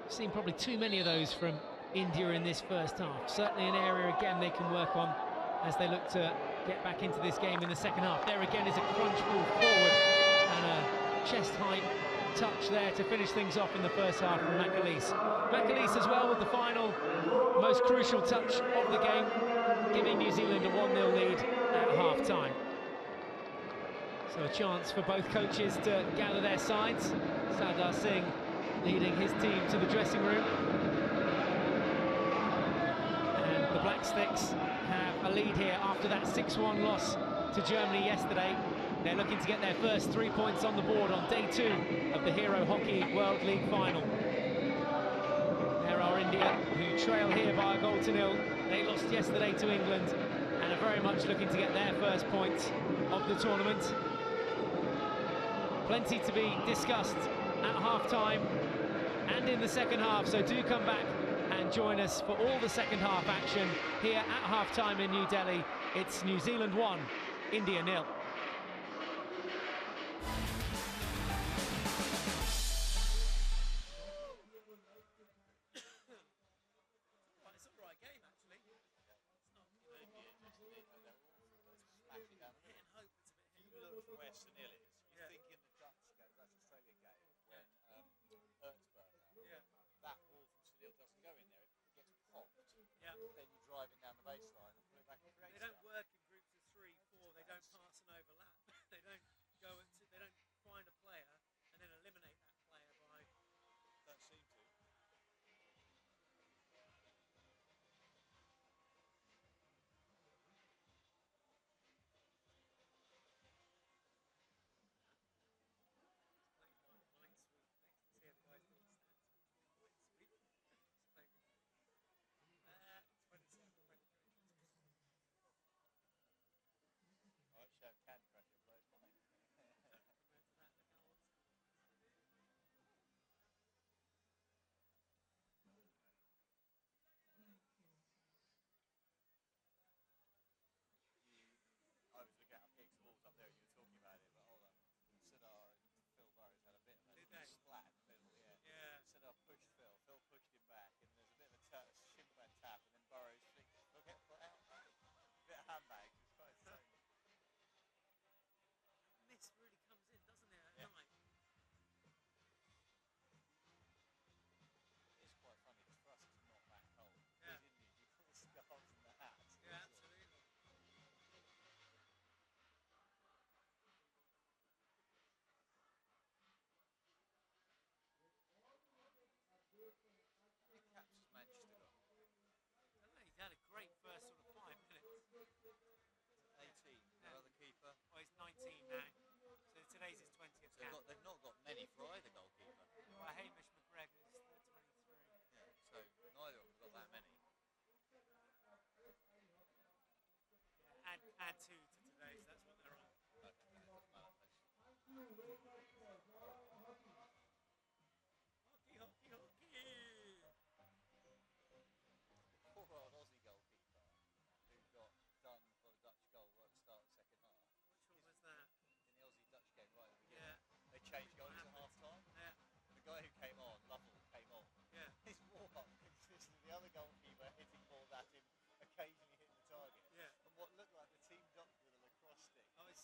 Seen probably too many of those from India in this first half. Certainly an area, again, they can work on as they look to get back into this game in the second half. There again is a crunch ball forward and a chest-height touch there to finish things off in the first half from McAleese. McAleese as well with the final, most crucial touch of the game, giving New Zealand a 1-0 lead at half-time. So a chance for both coaches to gather their sides. Sardar Singh leading his team to the dressing room. And the Black Sticks have a lead here after that 6-1 loss to Germany yesterday. They're looking to get their first 3 points on the board on day 2 of the Hero Hockey World League final. There are India, who trail here by a 0-0. They lost yesterday to England and are very much looking to get their first points of the tournament. Plenty to be discussed at half-time and in the second half, so do come back and join us for all the second half action here at half-time in New Delhi. It's New Zealand 1, India 0. Then you're driving down the baseline and put it back in. They don't work in groups of 3, 4. They don't pass and overlap. They don't go and they don't find a player and then eliminate that player by. Don't seem to.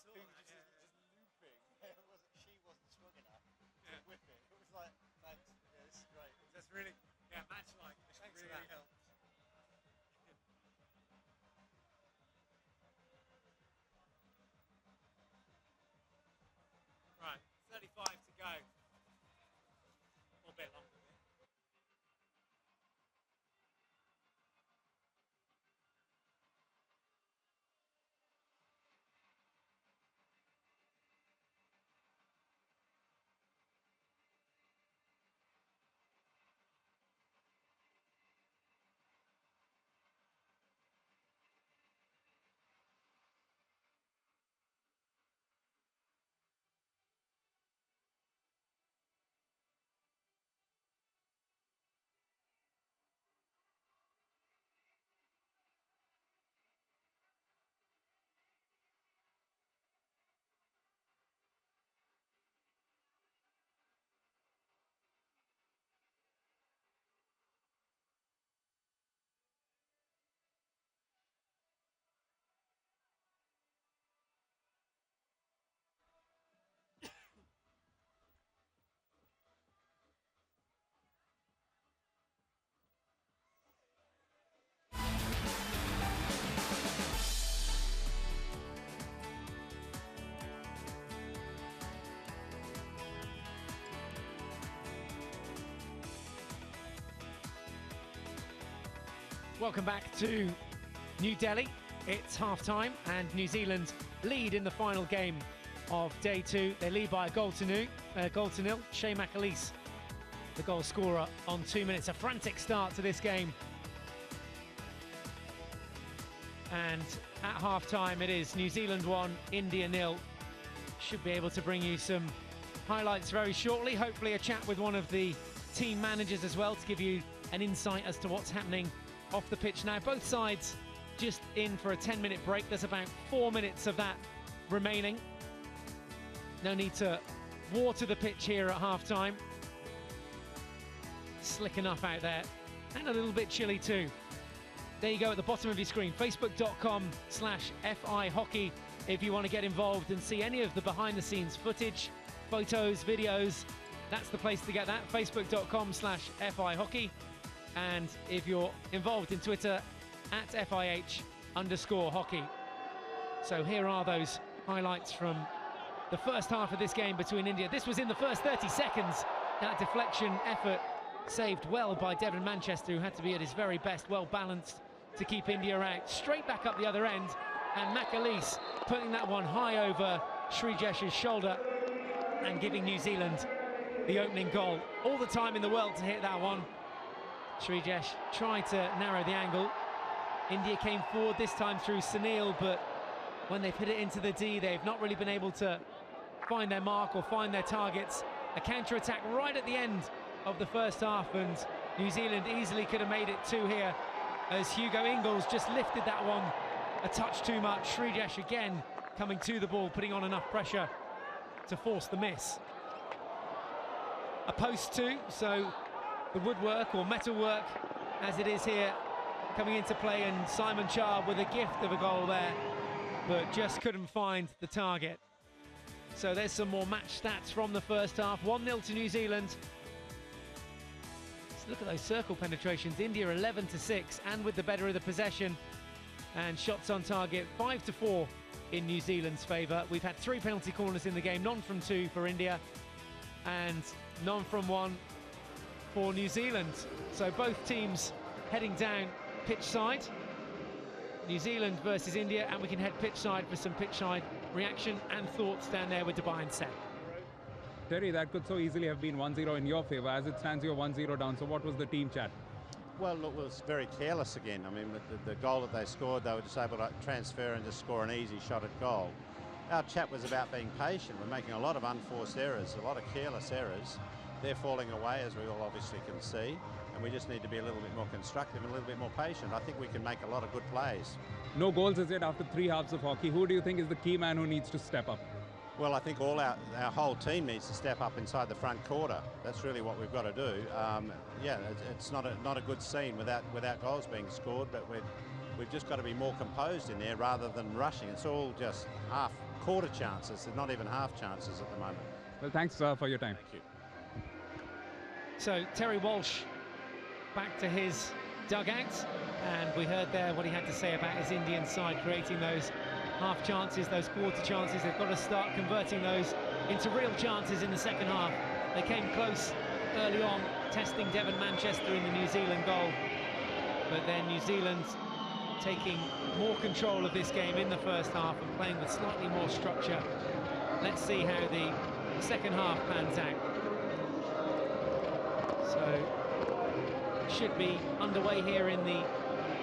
saw Who was that, just looping. She wasn't strong enough to yeah. whip it. It was like, thanks. Yeah, this is great. That's really, yeah, match-like. Thanks Really for that. helped. Right, 35 to go. Or a bit longer. Welcome back to New Delhi. It's half-time and New Zealand lead in the final game of day 2. They lead by a goal to nil. Shea McAleese, the goal scorer on 2 minutes. A frantic start to this game. And at half-time it is New Zealand 1, India 0. Should be able to bring you some highlights very shortly. Hopefully a chat with one of the team managers as well to give you an insight as to what's happening off the pitch now. Both sides just in for a 10-minute break. There's about 4 minutes of that remaining. No need to water the pitch here at half-time. Slick enough out there and a little bit chilly too. There you go at the bottom of your screen, facebook.com/FI Hockey if you want to get involved and see any of the behind-the-scenes footage, photos, videos. That's the place to get that, facebook.com/FI Hockey. And if you're involved in Twitter, at FIH_hockey. So here are those highlights from the first half of this game between India. This was in the first 30 seconds. That deflection effort saved well by Devon Manchester, who had to be at his very best, well balanced to keep India out. Straight back up the other end, and McAleese putting that one high over Srijesh's shoulder and giving New Zealand the opening goal. All the time in the world to hit that one. Srijesh tried to narrow the angle. India came forward this time through Sunil, but when they've hit it into the D, they've not really been able to find their mark or find their targets. A counter-attack right at the end of the first half, and New Zealand easily could have made it 2 here, as Hugo Ingles just lifted that one a touch too much. Srijesh again coming to the ball, putting on enough pressure to force the miss. A post too, so the woodwork or metalwork as it is here coming into play, and Simon Chard with a gift of a goal there, but just couldn't find the target. So there's some more match stats from the first half. 1-0 to New Zealand. Let's look at those circle penetrations. India 11-6 and with the better of the possession, and shots on target 5-4 in New Zealand's favour. We've had 3 penalty corners in the game, none from 2 for India and none from 1 for New Zealand. So both teams heading down pitch side. New Zealand versus India, and we can head pitch side for some pitch side reaction and thoughts down there with Dubai and Seb. Terry, that could so easily have been 1-0 in your favour. As it stands, you're 1-0 down. So what was the team chat? Well, look, it was very careless again. I mean, with the goal that they scored, they were just able to transfer and just score an easy shot at goal. Our chat was about being patient. We're making a lot of unforced errors, a lot of careless errors. They're falling away, as we all obviously can see, and we just need to be a little bit more constructive and a little bit more patient. I think we can make a lot of good plays. No goals as yet after 3 halves of hockey. Who do you think is the key man who needs to step up? Well, I think our whole team needs to step up inside the front quarter. That's really what we've got to do. Yeah, it's not a good scene without goals being scored, but we're we've just got to be more composed in there rather than rushing. It's all just quarter chances, they're not even half chances at the moment. Well, thanks for your time. Thank you. So Terry Walsh back to his dugout, and we heard there what he had to say about his Indian side creating those half chances, those quarter chances. They've got to start converting those into real chances in the second half. They came close early on, testing Devon Manchester in the New Zealand goal, but then New Zealand taking more control of this game in the first half and playing with slightly more structure. Let's see how the second half pans out. So should be underway here in the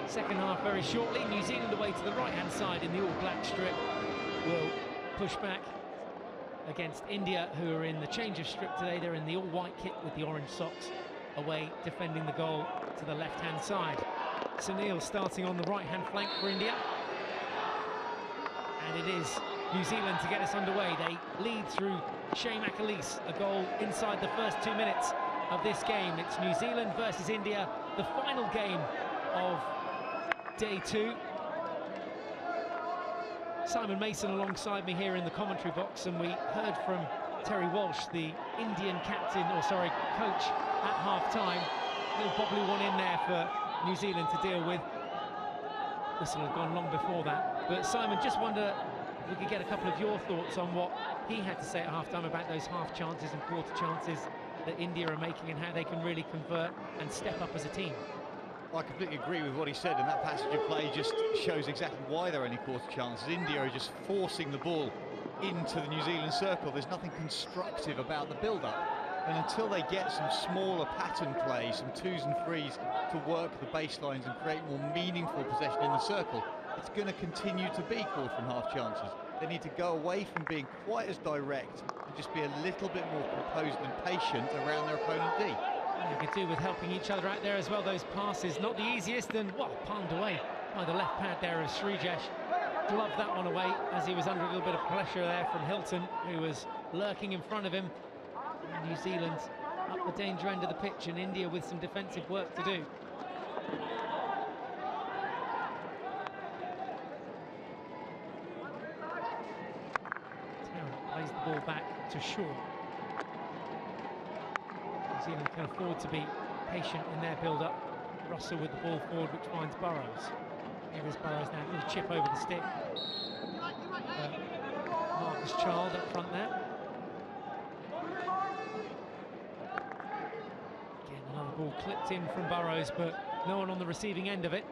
second half very shortly. New Zealand away to the right-hand side in the all-black strip will push back against India, who are in the change of strip today. They're in the all-white kit with the orange socks, away defending the goal to the left-hand side. Sunil starting on the right-hand flank for India. And it is New Zealand to get us underway. They lead through Shane McAleese, a goal inside the first 2 minutes of this game. It's New Zealand versus India, the final game of day 2. Simon Mason alongside me here in the commentary box, and we heard from Terry Walsh, the Indian captain, or sorry, coach at half-time. A little bobbly one in there for New Zealand to deal with. Whistle had gone long before that. But Simon, just wonder if we could get a couple of your thoughts on what he had to say at half-time about those half chances and quarter chances that India are making and how they can really convert and step up as a team. I completely agree with what he said, and that passage of play just shows exactly why there are only quarter chances. India are just forcing the ball into the New Zealand circle. There's nothing constructive about the build-up. And until they get some smaller pattern play, some 2s and 3s to work the baselines and create more meaningful possession in the circle, it's going to continue to be quarter and half chances. They need to go away from being quite as direct and just be a little bit more composed and patient around their opponent D. You could do with helping each other out there as well. Those passes, not the easiest, and palmed away by the left pad there of Srijesh. Gloved that one away as he was under a little bit of pressure there from Hilton, who was lurking in front of him. New Zealand up the danger end of the pitch, and India with some defensive work to do. Tarrant plays the ball back to Shaw. New Zealand can afford to be patient in their build-up. Russell with the ball forward, which finds Burrows. Here is Burrows now, a little chip over the stick. Marcus Child up front there. Again, another ball clipped in from Burrows, but no one on the receiving end of it.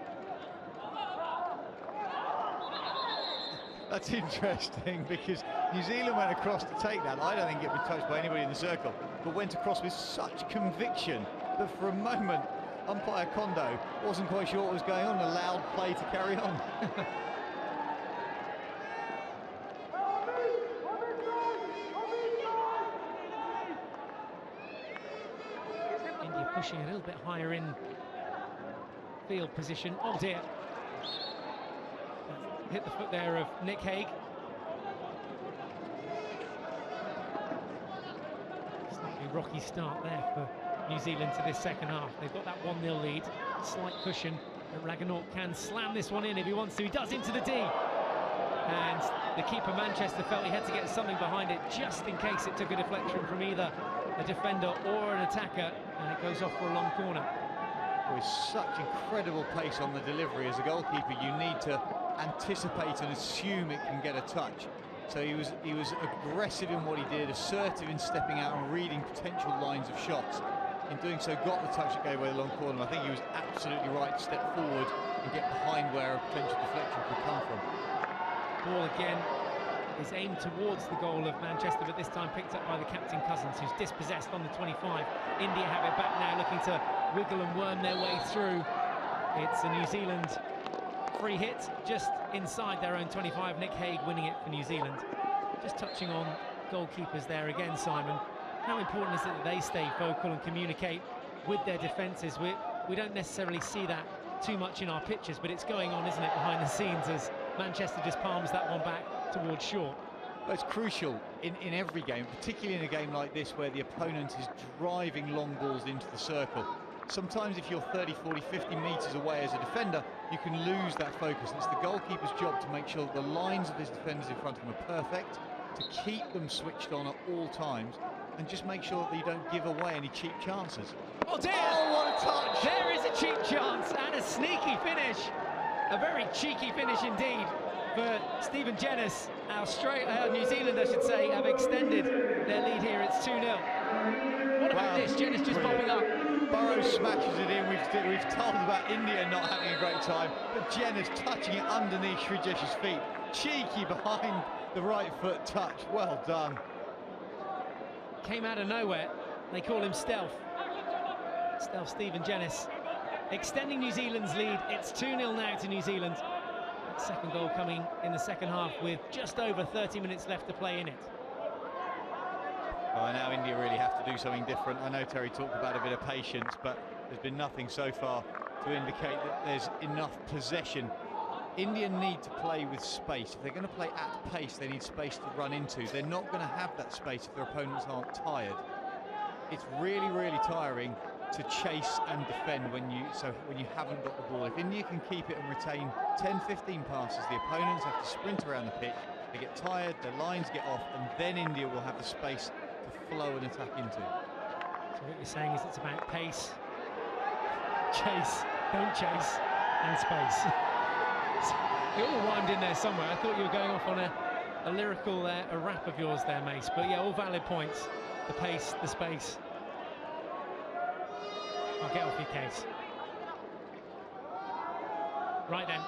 That's interesting, because New Zealand went across to take that. I don't think it had been touched by anybody in the circle, but went across with such conviction that for a moment umpire Kondo wasn't quite sure what was going on and allowed play to carry on. India pushing a little bit higher in field position. Oh dear. Hit the foot there of Nick Hague. Slightly rocky start there for New Zealand to this second half. They've got that 1-0 lead, slight cushion, but Raghunath can slam this one in if he wants to. He does into the D. And the keeper Manchester felt he had to get something behind it just in case it took a deflection from either a defender or an attacker, and it goes off for a long corner. With such incredible pace on the delivery, as a goalkeeper you need to anticipate and assume it can get a touch. So he was aggressive in what he did, assertive in stepping out and reading potential lines of shots. In doing so, got the touch that gave away the long corner. I think he was absolutely right to step forward and get behind where a potential deflection could come from. Ball again is aimed towards the goal of Manchester, but this time picked up by the captain Cousins, who's dispossessed on the 25. India have it back now, looking to wiggle and worm their way through. It's a New Zealand free hit just inside their own 25. Nick Hague winning it for New Zealand. Just touching on goalkeepers there again, Simon. How important is it that they stay vocal and communicate with their defences? We don't necessarily see that too much in our pictures, but it's going on, isn't it, behind the scenes, as Manchester just palms that one back towards Shaw. Well, it's crucial in every game, particularly in a game like this where the opponent is driving long balls into the circle. sometimes if you're 30, 40, 50 metres away as a defender, you can lose that focus. And it's the goalkeeper's job to make sure that the lines of his defenders in front of him are perfect, to keep them switched on at all times, and just make sure that you don't give away any cheap chances. Oh dear! Oh, what a touch! There is a cheap chance and a sneaky finish. A very cheeky finish indeed for Stephen Jenis. New Zealand, I should say, have extended their lead here. It's 2-0. What about this? Jenis just popping up. Burrows smashes it in. We've told about India not having a great time, but Jenis touching it underneath Srijesh's feet. Cheeky behind the right foot touch. Well done. Came out of nowhere. They call him Stealth. Stealth Stephen Jenis. Extending New Zealand's lead. It's 2-0 now to New Zealand. That second goal coming in the second half with just over 30 minutes left to play in it. Well, now India really have to do something different. I know Terry talked about a bit of patience, but there's been nothing so far to indicate that there's enough possession. India need to play with space. If they're going to play at pace, they need space to run into. They're not going to have that space if their opponents aren't tired. It's really, really tiring to chase and defend when you haven't got the ball. If India can keep it and retain 10, 15 passes, the opponents have to sprint around the pitch. They get tired, their lines get off, and then India will have the space to flow and attack into. So what you're saying is it's about pace, chase, don't chase, and space. It all rhymed in there somewhere. I thought you were going off on a lyrical a rap of yours there, Mace. But yeah, all valid points. The pace, the space. I'll get off your case. Right then.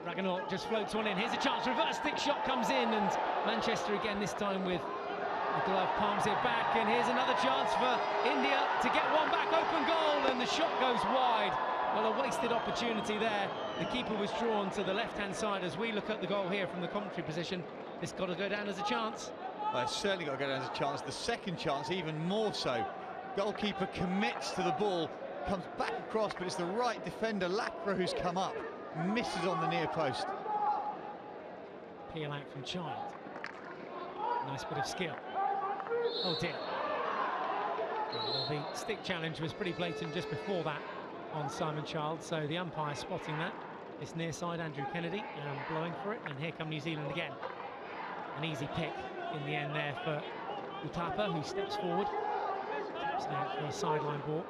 Raganaut just floats one in. Here's a chance. Reverse stick shot comes in, and Manchester again, this time with the glove, palms it back. And here's another chance for India to get one back. Open goal, and the shot goes wide. Well, a wasted opportunity there. The keeper was drawn to the left-hand side. As we look at the goal here from the commentary position, it's got to go down as a chance. Well, it's certainly got to go down as a chance. The second chance, even more so. Goalkeeper commits to the ball, comes back across, but it's the right defender, Lacra, who's come up. Misses on the near post. Peel out from Child. Nice bit of skill. Oh dear. Well, the stick challenge was pretty blatant just before that on Simon Child, so the umpire spotting that. It's near side Andrew Kennedy and blowing for it, and here come New Zealand again. An easy pick in the end there for Utapa, who steps forward. Taps it out for a sideline ball.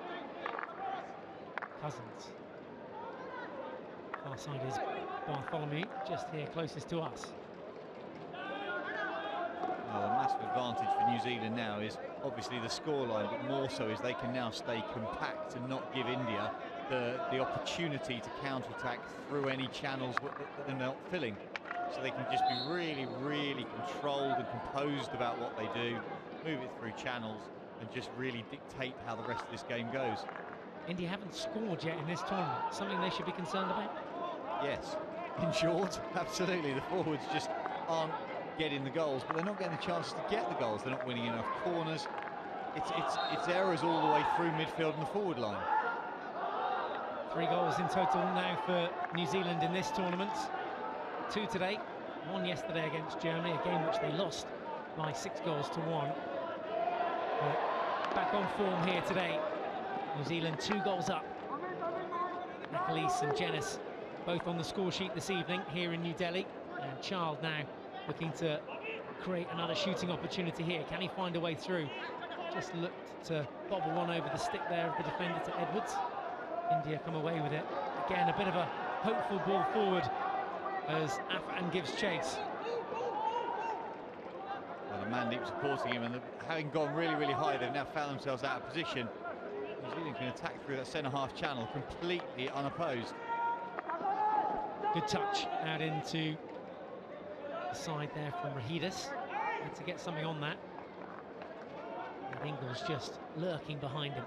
Cousins. Far side is Bartholomew, just here closest to us. Well, the massive advantage for New Zealand now is obviously the scoreline, but more so is they can now stay compact and not give India the opportunity to counter-attack through any channels that they're not filling. So they can just be really, really controlled and composed about what they do, move it through channels, and just really dictate how the rest of this game goes. India haven't scored yet in this tournament. Something they should be concerned about? Yes, in short, absolutely. The forwards just aren't getting the goals, but they're not getting the chances to get the goals. They're not winning enough corners. It's errors all the way through midfield and the forward line. 3 goals in total now for New Zealand in this tournament. 2 today, 1 yesterday against Germany, a game which they lost by 6 goals to 1. But back on form here today. New Zealand 2 goals up. McAleese and Jenis both on the score sheet this evening here in New Delhi. And Child now looking to create another shooting opportunity here. Can he find a way through? Just looked to bobble one over the stick there of the defender to Edwards. India come away with it. Again, a bit of a hopeful ball forward as Afan gives chase. Well, the Mandip supporting him, and having gone really, really high, they've now found themselves out of position. New Zealand can attack through that centre-half channel completely unopposed. Good touch out into the side there from Rahidis. Had to get something on that. And Ingles just lurking behind him.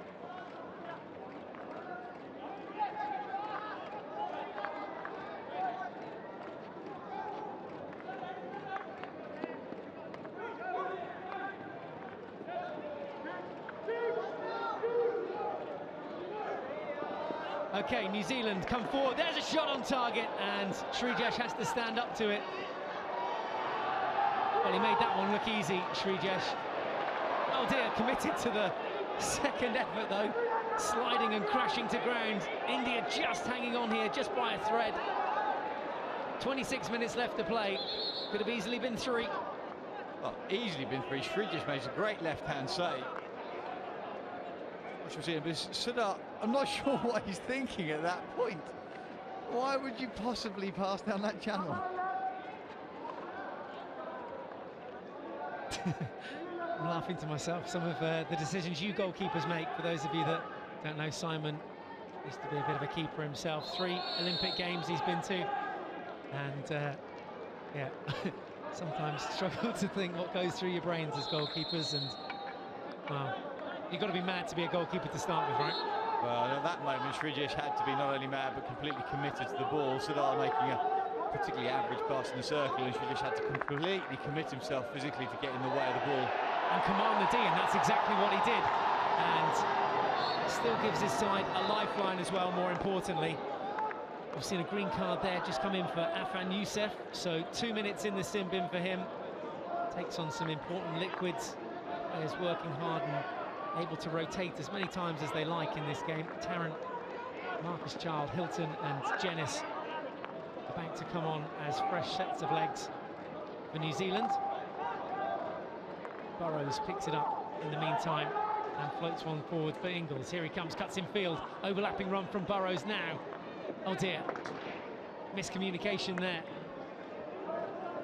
Okay, New Zealand come forward. There's a shot on target, and Srijesh has to stand up to it. Well, he made that one look easy, Srijesh. Oh dear, committed to the second effort though. sliding and crashing to ground. India just hanging on here, just by a thread. 26 minutes left to play. Could have easily been 3. Well, easily been 3. Sridhar makes a great left-hand save. Which was in, but Sridhar, I'm not sure what he's thinking at that point. Why would you possibly pass down that channel? I'm laughing to myself. Some of the decisions you goalkeepers make. For those of you that don't know, Simon used to be a bit of a keeper himself. 3 Olympic Games he's been to, and yeah, sometimes struggle to think what goes through your brains as goalkeepers. And well, you've got to be mad to be a goalkeeper to start with, right? Well, at that moment, Sridhar had to be not only mad but completely committed to the ball. Sridhar making a particularly average pass in the circle, and Sridhar had to completely commit himself physically to get in the way of the ball and command the D, and that's exactly what he did. And still gives his side a lifeline as well. More importantly, we've seen a green card there just come in for Afan Youssef, so 2 minutes in the sin bin for him. Takes on some important liquids. Players working hard and able to rotate as many times as they like in this game. Tarrant, Marcus Child, Hilton and Jenis about to come on as fresh sets of legs for New Zealand. Burrows picks it up in the meantime and floats one forward for Ingles. Here he comes, cuts in field, overlapping run from Burrows now. Oh dear, miscommunication there.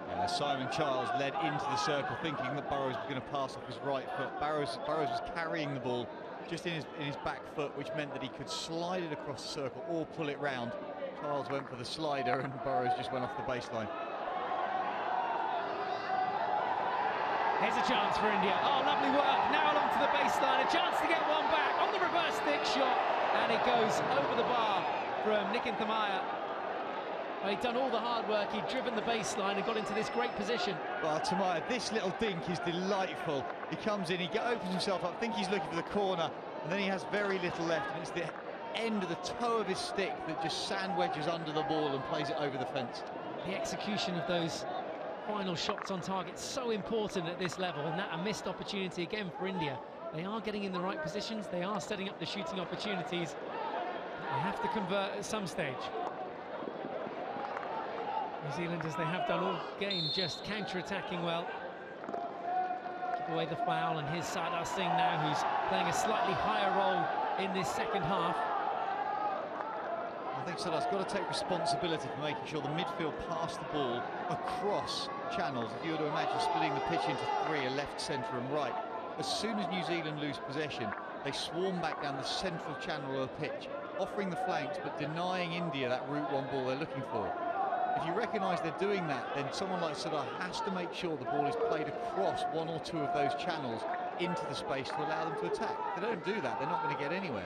Yeah, Simon Childs led into the circle thinking that Burrows was going to pass off his right foot. Burrows was carrying the ball just in his back foot, which meant that he could slide it across the circle or pull it round. Childs went for the slider and Burrows just went off the baseline. Here's a chance for India. Oh, lovely work. Now along to the baseline. A chance to get one back on the reverse stick shot. And it goes over the bar from Nikin Thamaya. Well, he'd done all the hard work. He'd driven the baseline and got into this great position. Well, Thamaya, this little dink is delightful. He comes in, he opens himself up, I think he's looking for the corner, and then he has very little left, and it's the end of the toe of his stick that just sand wedges under the ball and plays it over the fence. The execution of those final shots on target, so important at this level, and that a missed opportunity again for India. They are getting in the right positions, they are setting up the shooting opportunities. They have to convert at some stage. New Zealand, as they have done all game, just counter-attacking well. Give away the foul, and here's Sardar Singh now, who's playing a slightly higher role in this second half. I think Sardar's got to take responsibility for making sure the midfield pass the ball across channels. If you were to imagine splitting the pitch into 3, a left, centre and right, as soon as New Zealand lose possession, they swarm back down the central channel of the pitch, offering the flanks but denying India that route 1 ball they're looking for. If you recognise they're doing that, then someone like Sardar has to make sure the ball is played across 1 or 2 of those channels into the space to allow them to attack. If they don't do that, they're not going to get anywhere.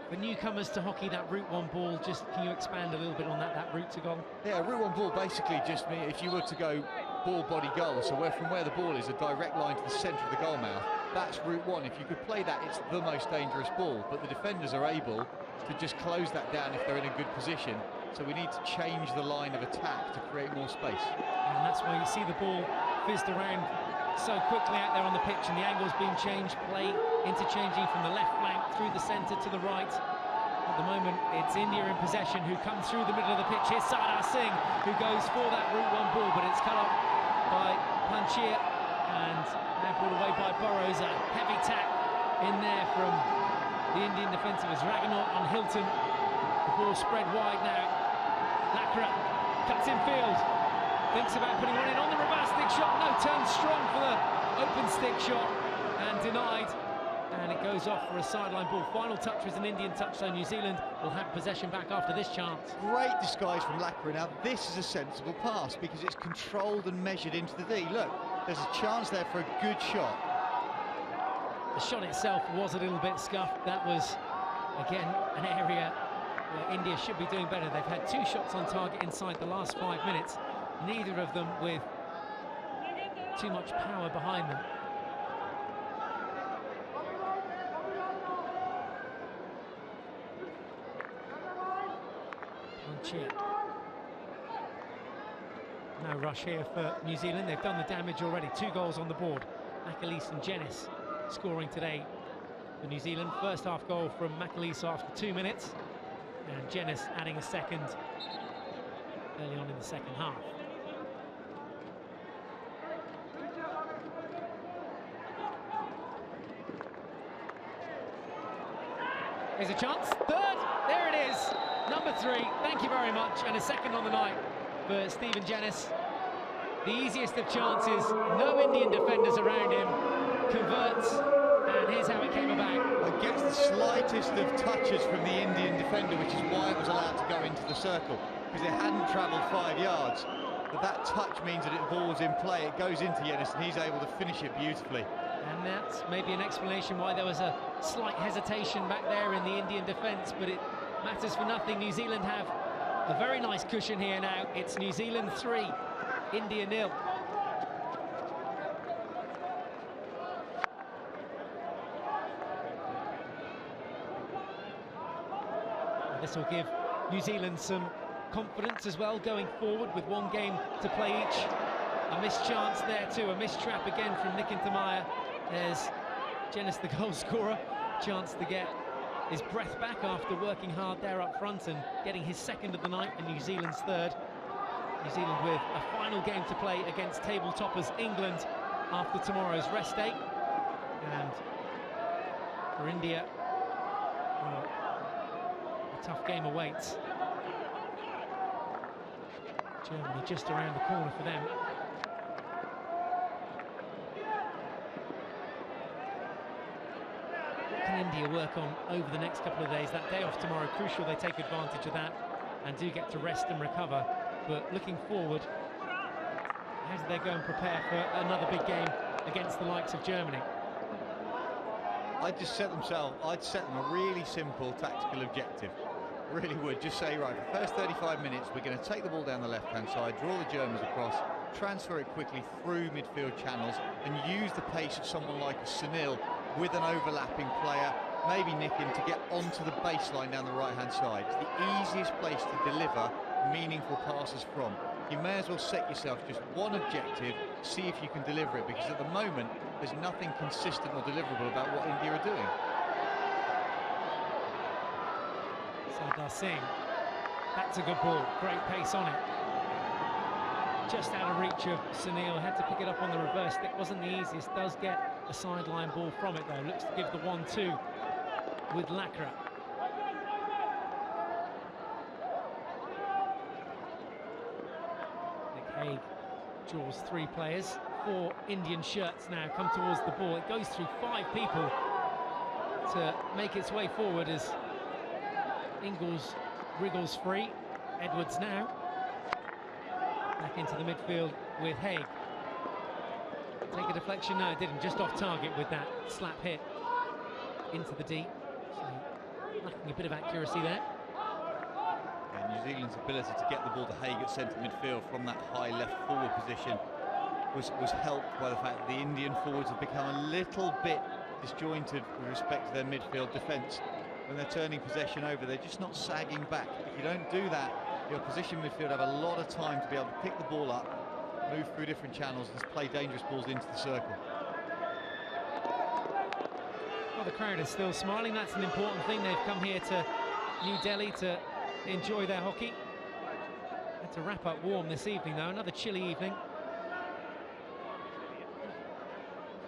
For newcomers to hockey, that route 1 ball, just can you expand a little bit on that route to goal? Yeah, route 1 ball basically just means if you were to go ball, body, goal, so from where the ball is, a direct line to the centre of the goal mouth, that's route 1. If you could play that, it's the most dangerous ball, but the defenders are able to just close that down if they're in a good position. So we need to change the line of attack to create more space. And that's why you see the ball fizzed around so quickly out there on the pitch, and the angle's being changed, play interchanging from the left flank through the centre to the right. At the moment, it's India in possession, who come through the middle of the pitch. Here's Sardar Singh, who goes for that route 1 ball, but it's cut off by Panchir, and now brought away by Burrows. A heavy tap in there from the Indian defence. It was Raghunath on Hilton. The ball spread wide now. Lakra cuts in field, thinks about putting one in on the reverse stick shot. No, turns strong for the open stick shot and denied. And it goes off for a sideline ball. Final touch was an Indian touch, so New Zealand will have possession back after this chance. Great disguise from Lakra. Now this is a sensible pass because it's controlled and measured into the D. Look, there's a chance there for a good shot. The shot itself was a little bit scuffed. That was, again, an area where India should be doing better. They've had 2 shots on target inside the last 5 minutes, neither of them with too much power behind them. No rush here for New Zealand. They've done the damage already. 2 goals on the board. Achilles and Jenis scoring today for New Zealand. First half goal from McAleese after 2 minutes, and Jenis adding a second early on in the second half. Here's a chance, third, there it is, number 3, thank you very much, and a second on the night for Stephen Jenis. The easiest of chances, no Indian defenders around him, converts, and here's how it came about. Gets the slightest of touches from the Indian defender, which is why it was allowed to go into the circle, because it hadn't travelled 5 yards. But that touch means that the ball's in play, it goes into Jenis, and he's able to finish it beautifully. And that's maybe an explanation why there was a slight hesitation back there in the Indian defence, but it matters for nothing. New Zealand have a very nice cushion here now. It's New Zealand 3, India 0. This will give New Zealand some confidence as well going forward with 1 game to play each. A missed chance there too, a missed trap again from Nikintamaya. There's Jenis, the goal scorer, chance to get his breath back after working hard there up front and getting his second of the night and New Zealand's third. New Zealand with a final game to play against table toppers England after tomorrow's rest day. And for India, well, a tough game awaits. Germany just around the corner for them. What can India work on over the next couple of days? That day off tomorrow, crucial they take advantage of that and do get to rest and recover. But looking forward, how do they go and prepare for another big game against the likes of Germany? I'd set them a really simple tactical objective. Really would. Just say, right, for the first 35 minutes, we're going to take the ball down the left-hand side, draw the Germans across, transfer it quickly through midfield channels, and use the pace of someone like a Sunil with an overlapping player, maybe Nikin, to get onto the baseline down the right-hand side. It's the easiest place to deliver meaningful passes from. You may as well set yourself just one objective, see if you can deliver it, because at the moment, there's nothing consistent or deliverable about what India are doing. Sardar Singh, that's a good ball, great pace on it. Just out of reach of Sunil, had to pick it up on the reverse stick, wasn't the easiest, does get a sideline ball from it though, looks to give the 1-2 with Lakra. Nick Hague draws 3 players, 4 Indian shirts now come towards the ball, it goes through 5 people to make its way forward as Ingles wriggles free. Edwards now back into the midfield with Hague. Take a deflection, no it didn't, just off target with that slap hit into the D. So lacking a bit of accuracy there. And New Zealand's ability to get the ball to Hague at centre midfield from that high left forward position was helped by the fact that the Indian forwards have become a little bit disjointed with respect to their midfield defence. When they're turning possession over, they're just not sagging back. If you don't do that, your position midfield have a lot of time to be able to pick the ball up, move through different channels and play dangerous balls into the circle. Well, the crowd is still smiling, that's an important thing. They've come here to New Delhi to enjoy their hockey. Had to wrap up warm this evening though, another chilly evening.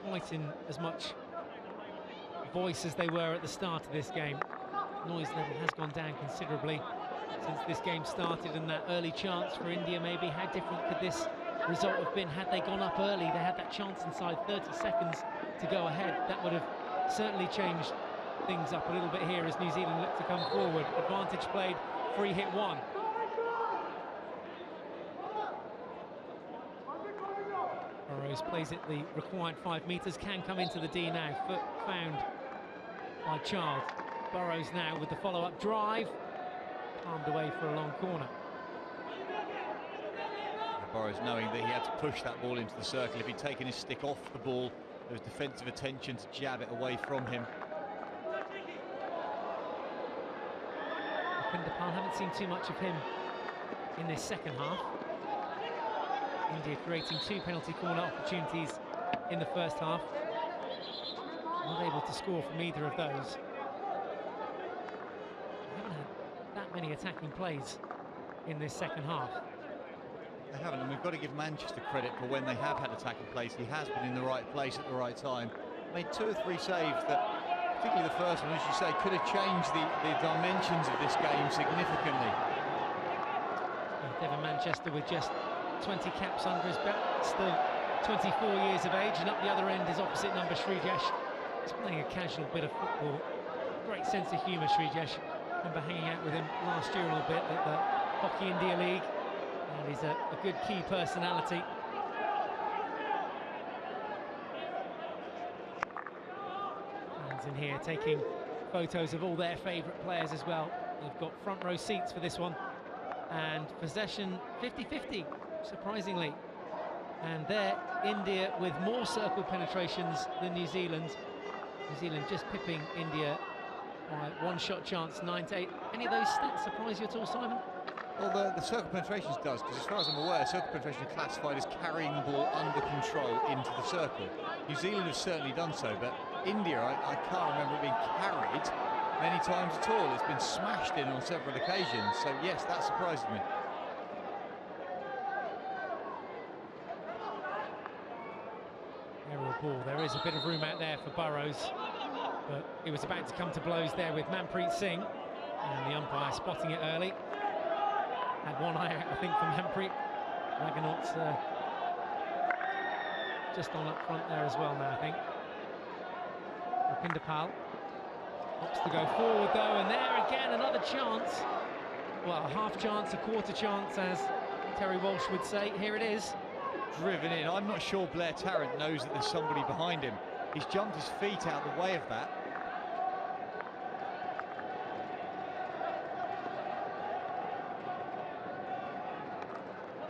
Quite in as much voice as they were at the start of this game. Noise level has gone down considerably since this game started, and that early chance for India maybe, how different could this result have been had they gone up early? They had that chance inside 30 seconds to go ahead. That would have certainly changed things up a little bit here as New Zealand look to come forward. Advantage played, free hit 1. Burrows plays it the required 5 metres, can come into the D now. Foot found by Child. Burrows now with the follow-up drive, palmed away for a long corner. Burrows knowing that he had to push that ball into the circle. If he'd taken his stick off the ball, there was defensive attention to jab it away from him. Pindapal, haven't seen too much of him in this second half. India creating 2 penalty corner opportunities in the first half. Not able to score from either of those. They haven't had that many attacking plays in this second half. They haven't, and we've got to give Manchester credit for when they have had attacking plays. He has been in the right place at the right time. Made 2 or 3 saves that, particularly the first one, as you say, could have changed the dimensions of this game significantly. Devon Manchester with just 20 caps under his belt, still 24 years of age, and up the other end is opposite number Srijesh. He's playing a casual bit of football. Great sense of humour, Srijesh. Remember hanging out with him last year a little bit at the Hockey India League, and he's a good key personality. Fans in here taking photos of all their favourite players as well. They've got front row seats for this one, and possession 50-50, surprisingly. And there, India with more circle penetrations than New Zealand. New Zealand just pipping India by 1-shot chance, 9-8. Any of those stats surprise you at all, Simon? Well, the circle penetrations does, because as far as I'm aware, circle penetration is classified as carrying the ball under control into the circle. New Zealand has certainly done so, but India, I can't remember it being carried many times at all. It's been smashed in on several occasions, so yes, that surprised me. Aerial ball, there is a bit of room out there for Burrows, but it was about to come to blows there with Manpreet Singh, and the umpire spotting it early. Had one eye out, I think, from Manpreet. Raghunath's just on up front there as well now, I think. Rupinder Pal opts to go forward though, and there again another chance. Well, a half chance, a quarter chance, as Terry Walsh would say. Here it is. Driven in. I'm not sure Blair Tarrant knows that there's somebody behind him. He's jumped his feet out the way of that.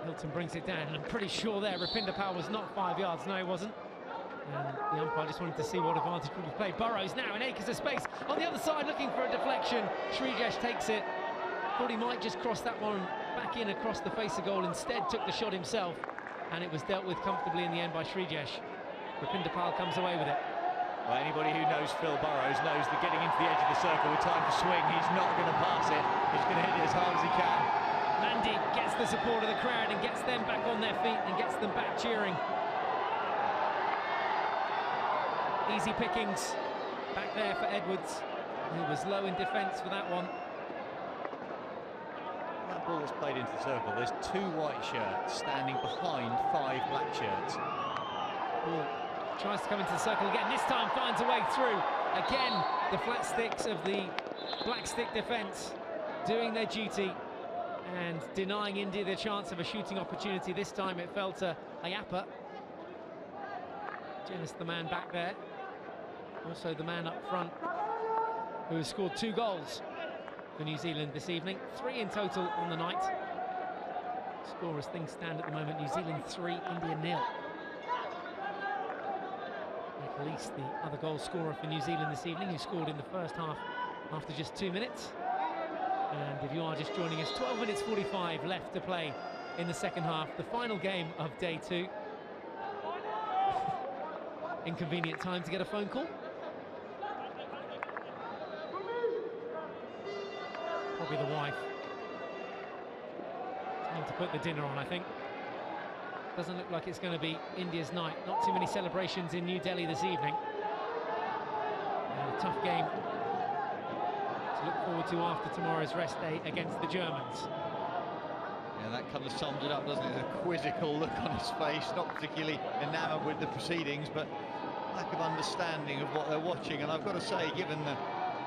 Hilton brings it down, and I'm pretty sure there Rupinder Pal was not 5 yards. No, he wasn't. And the umpire just wanted to see what advantage would be played. Burrows now in acres of space on the other side, looking for a deflection. Srijesh takes it. Thought he might just cross that one back in across the face of goal. Instead took the shot himself, and it was dealt with comfortably in the end by Srijesh. Rupinder Pal comes away with it. Well, anybody who knows Phil Burrows knows that getting into the edge of the circle with time to swing, he's not going to pass it. He's going to hit it as hard as he can. Mandy gets the support of the crowd and gets them back on their feet and gets them back cheering. Easy pickings back there for Edwards, who was low in defence for that one. That ball was played into the circle. There's 2 white shirts standing behind 5 black shirts. Ball tries to come into the circle again, this time finds a way through. Again, the flat sticks of the black stick defence doing their duty and denying India the chance of a shooting opportunity. This time it fell to Ayappa. Jenas, the man back there, also the man up front, who has scored 2 goals for New Zealand this evening, 3 in total on the night. Score as things stand at the moment, New Zealand 3, India 0. Nick Lease, the other goal scorer for New Zealand this evening, who scored in the first half after just 2 minutes. And if you are just joining us, 12 minutes 45 left to play in the second half, the final game of day 2. Inconvenient time to get a phone call. Probably the wife. Time to put the dinner on, I think. Doesn't look like it's going to be India's night. Not too many celebrations in New Delhi this evening. And a tough game to look forward to after tomorrow's rest day against the Germans. Yeah, that kind of sums it up, doesn't it? A quizzical look on his face, not particularly enamoured with the proceedings, but lack of understanding of what they're watching. And I've got to say, given the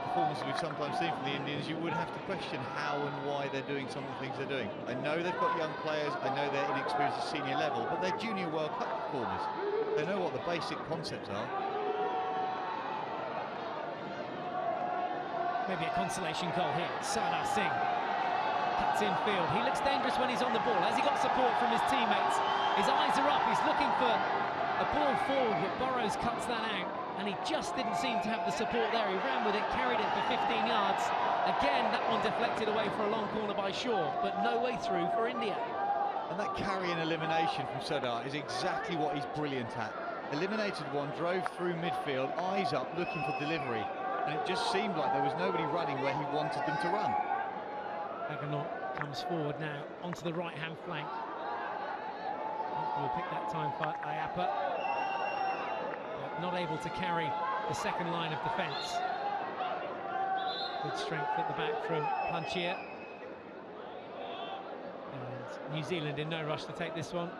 performances we've sometimes seen from the Indians, you would have to question how and why they're doing some of the things they're doing. I know they've got young players, I know they're inexperienced at senior level, but they're junior World Cup performers. They know what the basic concepts are. Maybe a consolation goal here. Sardar Singh cuts in field. He looks dangerous when he's on the ball. Has he got support from his teammates? His eyes are up. He's looking for a ball forward, but Burrows cuts that out, and he just didn't seem to have the support there. He ran with it, carried it for 15 yards. Again, that one deflected away for a long corner by Shaw, but no way through for India. And that carry and elimination from Sardar is exactly what he's brilliant at. eliminated one, drove through midfield, eyes up, looking for delivery, and it just seemed like there was nobody running where he wanted them to run. Aganot comes forward now onto the right-hand flank. Comfortable pick that time by Ayapa, but not able to carry the second line of defence. Good strength at the back from Panchir. And New Zealand in no rush to take this one.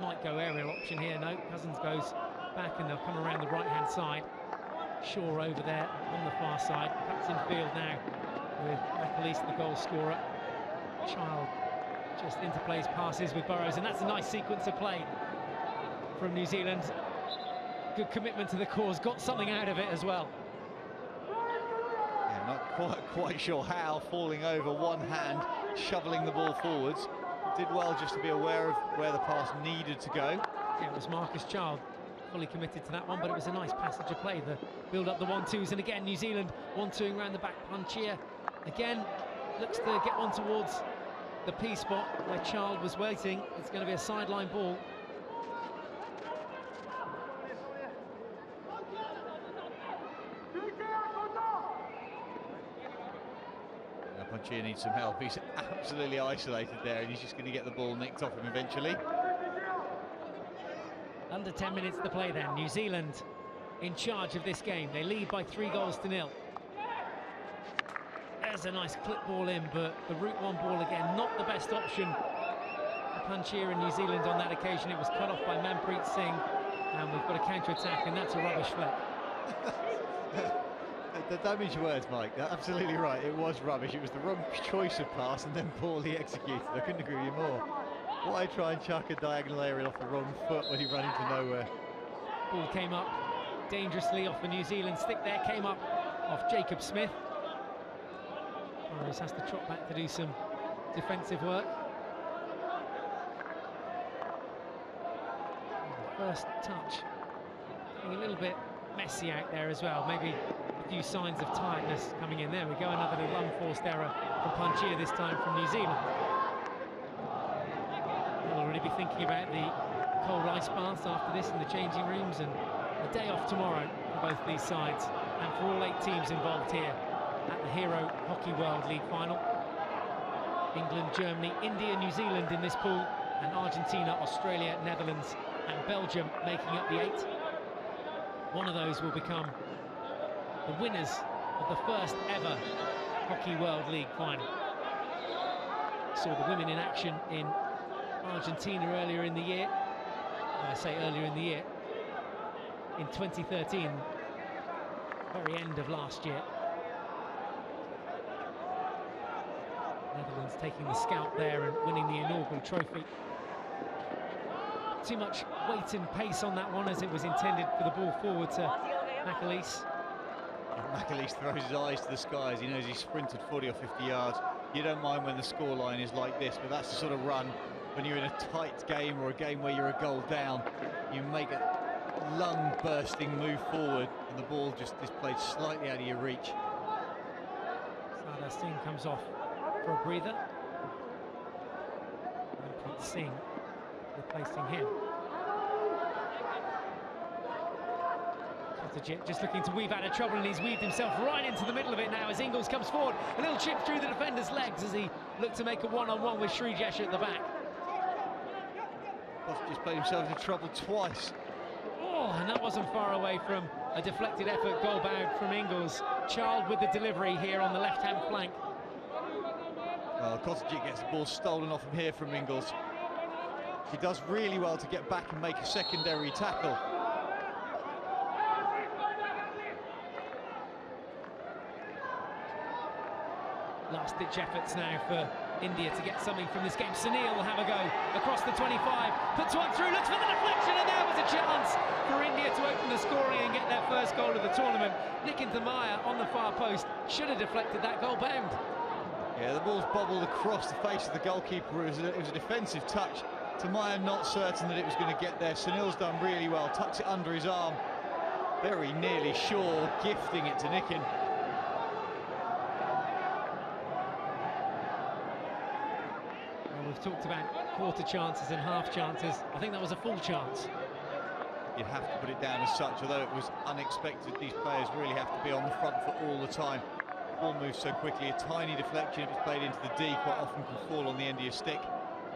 Might go aerial option here. No, Cousins goes back and they'll come around the right-hand side. Shaw over there on the far side. Cuts in field now with McAleese, the goal scorer. Child just interplays passes with Burrows, and that's a nice sequence of play from New Zealand. Good commitment to the cause, got something out of it as well. Yeah, not quite sure how, falling over one hand, shoveling the ball forwards. Did well just to be aware of where the pass needed to go. Yeah, it was Marcus Child fully committed to that one, but it was a nice passage of play, the build up the 1-2s, and again New Zealand 1-2ing around the back. Panchir again looks to get one towards the P spot where Child was waiting. It's going to be a sideline ball. Panchir needs some help. He's absolutely isolated there, and he's just going to get the ball nicked off him eventually. Under 10 minutes to play then. New Zealand in charge of this game. They lead by 3-0. There's a nice clip ball in, but the route one ball again, not the best option for Panchir in New Zealand on that occasion. It was cut off by Manpreet Singh, and we've got a counter-attack, and that's a rubbish fleck. The damaged words, Mike. That's absolutely right. It was rubbish. It was the wrong choice of pass and then poorly executed. I couldn't agree with you more. Why try and chuck a diagonal aerial off the wrong foot when he ran into nowhere? Ball came up dangerously off the New Zealand stick there, came up off Jacob Smith. Burrows has to trot back to do some defensive work. First touch, a little bit messy out there as well. Maybe a few signs of tiredness coming in. There we go, another little unforced error from Panchir, this time from New Zealand. They'll already be thinking about the cold ice baths after this in the changing rooms, and a day off tomorrow for both these sides and for all 8 teams involved here at the Hero Hockey World League final. England, Germany, India, New Zealand in this pool, and Argentina, Australia, Netherlands and Belgium making up the 8. One of those will become the winners of the first ever Hockey World League final. Saw the women in action in Argentina earlier in the year. I say earlier in the year, in 2013, very end of last year. Netherlands taking the scalp there and winning the inaugural trophy. Too much weight and pace on that one, as it was intended for the ball forward to McAleese. McAleese throws his eyes to the skies. He knows he's sprinted 40 or 50 yards. You don't mind when the scoreline is like this, but that's the sort of run when you're in a tight game or a game where you're a goal down. You make a lung-bursting move forward, and the ball just is played slightly out of your reach. Sardar Singh comes off for a breather. Manpreet Singh replacing him. Kotajit just looking to weave out of trouble, and he's weaved himself right into the middle of it now as Ingles comes forward. A little chip through the defender's legs as he looked to make a one-on-one with Srijesh at the back. Just played himself into trouble twice. Oh, and that wasn't far away from a deflected effort, goal bound from Ingles. Child with the delivery here on the left-hand flank. Well, Kotajit gets the ball stolen off him here from Ingles. He does really well to get back and make a secondary tackle. Last-ditch efforts now for India to get something from this game. Sunil will have a go across the 25, puts one through, looks for the deflection, and there was a chance for India to open the scoring and get their first goal of the tournament. Nitin Thamaya on the far post should have deflected that, goal bound. Yeah, the ball's bobbled across the face of the goalkeeper. It was a defensive touch. Thamaya not certain that it was going to get there. Sunil's done really well, tucks it under his arm. Very nearly sure, gifting it to Nitin. We've talked about quarter chances and half chances. I think that was a full chance. you'd have to put it down as such, although it was unexpected. These players really have to be on the front foot all the time. The ball moves so quickly, a tiny deflection if it's played into the D quite often can fall on the end of your stick.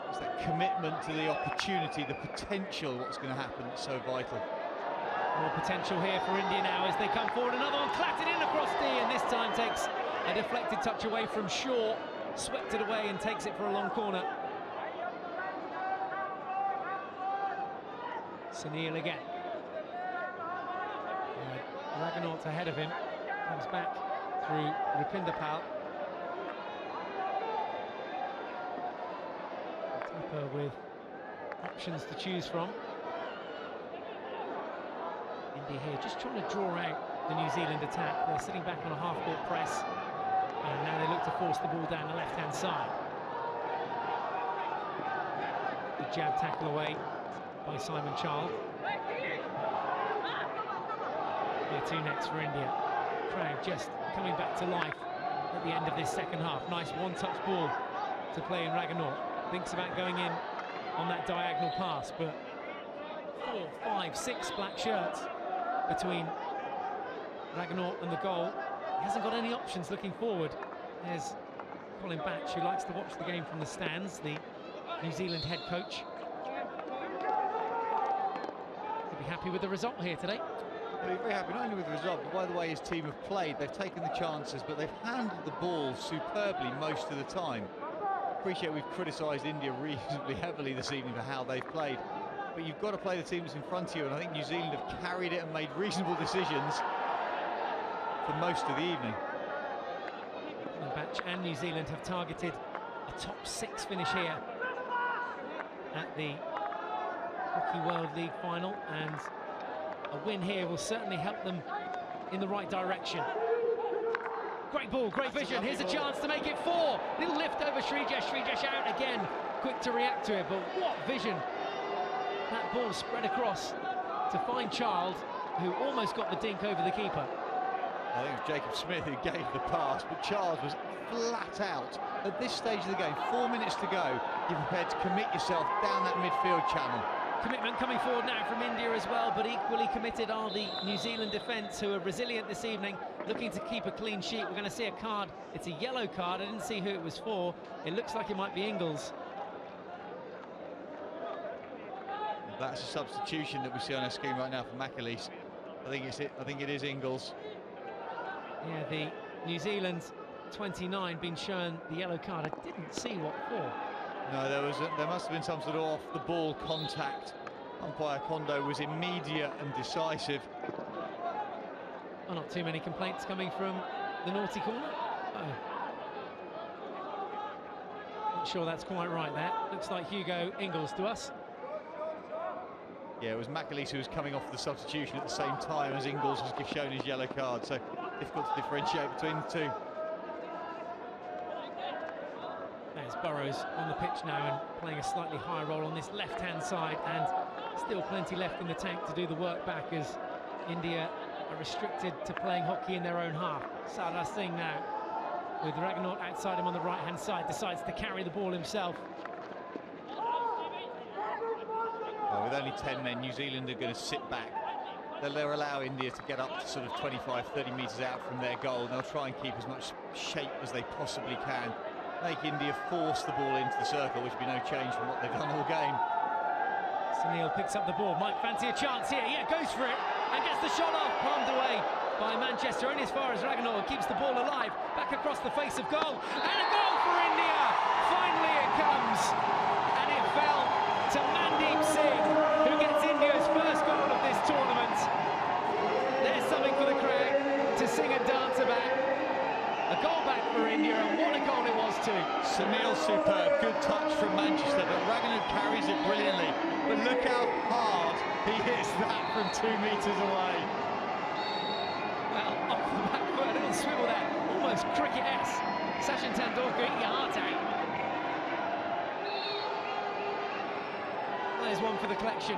It's that commitment to the opportunity, the potential, what's going to happen, that's so vital. More potential here for India now as they come forward. Another one clattered in across D, and this time takes a deflected touch away from Shaw, swept it away and takes it for a long corner. Sunil again. Raghunath ahead of him, comes back through Rupinderpal. Tapper with options to choose from. India here just trying to draw out the New Zealand attack. They're sitting back on a half-court press, and now they look to force the ball down the left-hand side. The jab tackle away by Simon Child. Here, two nets for India. Crowd just coming back to life at the end of this second half. Nice one-touch ball to play in Raghunath. Thinks about going in on that diagonal pass, but 4, 5, 6 black shirts between Raghunath and the goal. He hasn't got any options looking forward. There's Colin Batch, who likes to watch the game from the stands, the New Zealand head coach. He'll be happy with the result here today. Well, he's very happy not only with the result, but by the way his team have played. They've taken the chances, but they've handled the ball superbly most of the time. Appreciate we've criticised India reasonably heavily this evening for how they've played, but you've got to play the team that's in front of you, and I think New Zealand have carried it and made reasonable decisions for most of the evening. Batch and New Zealand have targeted a top 6 finish here at the Hockey World League final, and a win here will certainly help them in the right direction. Great ball, great vision. Here's a chance to make it 4. Little lift over Srijesh. Srijesh out again, quick to react to it, but what vision. That ball spread across to find Child, who almost got the dink over the keeper. I think it was Jacob Smith who gave the pass, but Charles was flat out. At this stage of the game, 4 minutes to go, you're prepared to commit yourself down that midfield channel. Commitment coming forward now from India as well, but equally committed are the New Zealand defence, who are resilient this evening, looking to keep a clean sheet. We're going to see a card. It's a yellow card. I didn't see who it was for. It looks like it might be Ingles. That's a substitution that we see on our screen right now for McAleese. I think it is Ingles. Yeah, the New Zealand 29 being shown the yellow card. I didn't see what for. No, there must have been some sort of off-the-ball contact. Umpire Kondo was immediate and decisive. Oh, not too many complaints coming from the naughty corner. Not sure that's quite right there. Looks like Hugo Ingles to us. Yeah, it was McAleese who was coming off the substitution at the same time as Ingles was shown his yellow card, so difficult to differentiate between the two. There's Burrows on the pitch now and playing a slightly higher role on this left-hand side, and still plenty left in the tank to do the work back as India are restricted to playing hockey in their own half. Sardar Singh now with Raghunath outside him on the right-hand side, decides to carry the ball himself. Well, with only 10 men, New Zealand are going to sit back. They'll allow India to get up to sort of 25, 30 metres out from their goal, and they'll try and keep as much shape as they possibly can. Make India force the ball into the circle, which would be no change from what they've done all game. Sunil picks up the ball. Might fancy a chance here. Yeah, goes for it and gets the shot off, palmed away by Manchester, only as far as Raghunath keeps the ball alive. Back across the face of goal, and a goal for India. Finally it comes, and it fell to Mandeep Singh, who gets India's first goal of this tournament. There's something for the crowd to sing and dance about. A goal back for India, and what a goal it was too. Sunil superb, good touch from Manchester, but Raghunath carries it brilliantly. But look how hard he hits that from 2 metres away. Well, off the back foot, a little swivel there, almost cricket-esque. Sachin Tendulkar eating your heart out. There's one for the collection.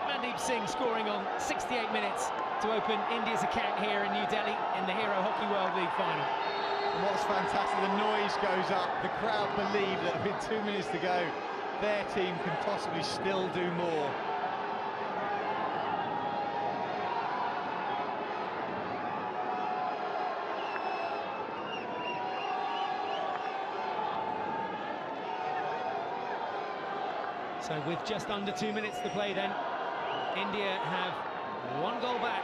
Mandeep Singh scoring on 68 minutes to open India's account here in New Delhi in the Hero Hockey World League final. And what's fantastic, the noise goes up. The crowd believe that with 2 minutes to go, their team can possibly still do more. So with just under 2 minutes to play then, India have 1 goal back.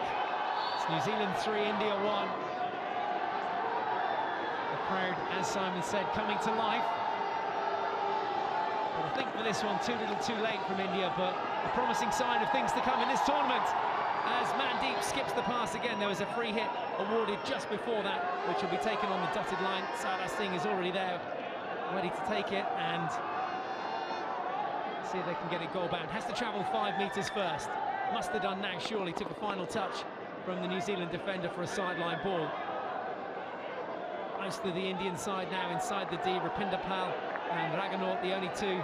It's New Zealand 3, India 1. The crowd, as Simon said, coming to life. But I think for this one, too little too late from India, but a promising sign of things to come in this tournament. As Mandeep skips the pass again, there was a free hit awarded just before that, which will be taken on the dotted line. Sardas Singh is already there, ready to take it, and see if they can get it goal bound. Has to travel 5 metres first. Must have done now, surely. Took a final touch from the New Zealand defender for a sideline ball. Most of the Indian side now inside the D. Rupinder Pal and Raghunath, the only two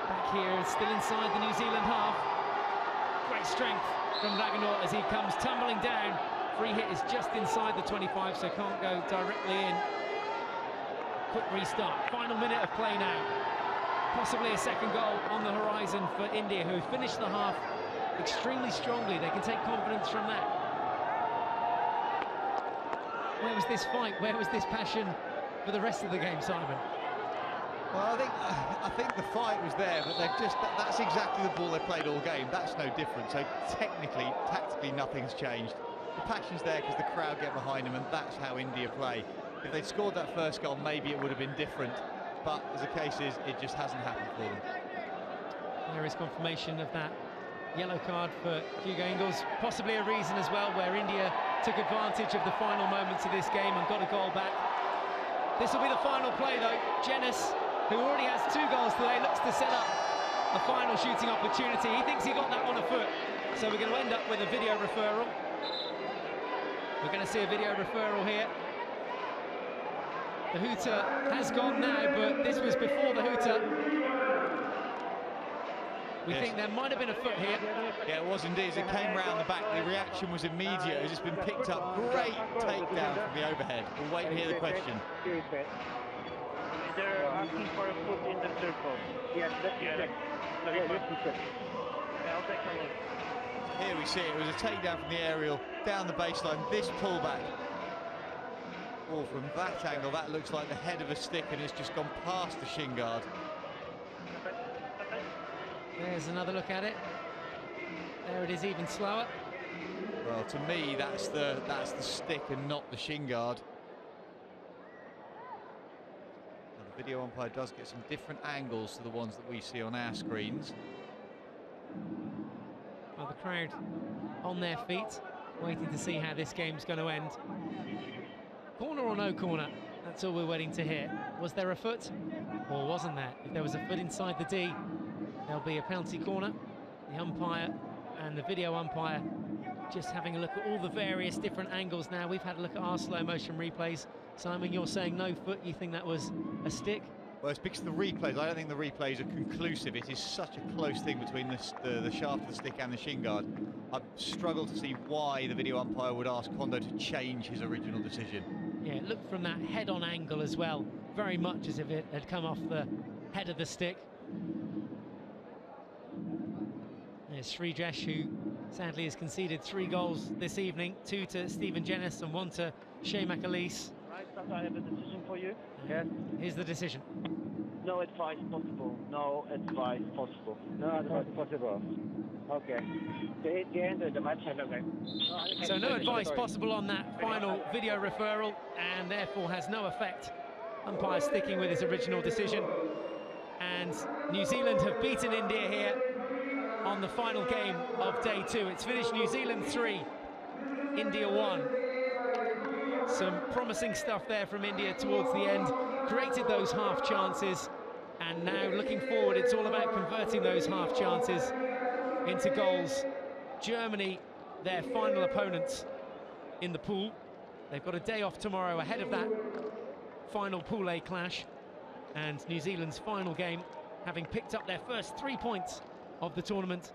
back here, still inside the New Zealand half. Great strength from Raghunath as he comes tumbling down. Free hit is just inside the 25, so can't go directly in. Quick restart. Final minute of play now. Possibly a second goal on the horizon for India, who finished the half extremely strongly. They can take confidence from that. Where was this fight? Where was this passion for the rest of the game, Simon? Well, I think the fight was there, but they've that's exactly the ball they played all game. That's no different. So technically, tactically, nothing's changed. The passion's there because the crowd get behind them, and that's how India play. If they'd scored that first goal, maybe it would have been different. But as the case is, it just hasn't happened for them. There is confirmation of that yellow card for Hugo Ingles. Possibly a reason as well where India took advantage of the final moments of this game and got a goal back. This will be the final play though. Jenas, who already has 2 goals today, looks to set up a final shooting opportunity. He thinks he got that on a foot. So we're going to end up with a video referral. We're going to see a video referral here. The hooter has gone now, but this was before the hooter. We think there might have been a foot here. Yeah, it was indeed. As it came round the back, the reaction was immediate. It's just been picked up. Great takedown from the overhead. We'll wait and hear the question. They're asking for a foot in the circle. Yes, let's check. I'll take a look. Here we see it. It was a takedown from the aerial, down the baseline. This pullback. Oh, from that angle, that looks like the head of a stick, and it's just gone past the shin guard. There's another look at it. There it is, even slower. Well, to me, that's the stick and not the shin guard. Now, the video umpire does get some different angles to the ones that we see on our screens. Well, the crowd on their feet, waiting to see how this game's going to end. Corner or no corner, that's all we're waiting to hear. Was there a foot or wasn't there? If there was a foot inside the D, there'll be a penalty corner. The umpire and the video umpire just having a look at all the various different angles now. We've had a look at our slow motion replays. Simon, you're saying no foot, you think that was a stick? Well, it's because the replays, I don't think the replays are conclusive. It is such a close thing between the shaft of the stick and the shin guard. I struggle to see why the video umpire would ask Kondo to change his original decision. Yeah, it looked from that head-on angle as well, very much as if it had come off the head of the stick. There's Srijesh, who sadly has conceded 3 goals this evening, 2 to Stephen Jenas and 1 to Shea McAleese. Right, so I have a decision for you. Yes. Here's the decision. No advice possible. No advice possible. No advice possible. Okay. The end of the match. So no advice possible on that final video referral, and therefore has no effect. Umpire sticking with his original decision. And New Zealand have beaten India here on the final game of day 2. It's finished New Zealand 3, India 1. Some promising stuff there from India towards the end. Created those half chances, and now looking forward, it's all about converting those half chances into goals. Germany, their final opponents in the pool. They've got a day off tomorrow ahead of that final Pool A clash, and New Zealand's final game, having picked up their first 3 points of the tournament,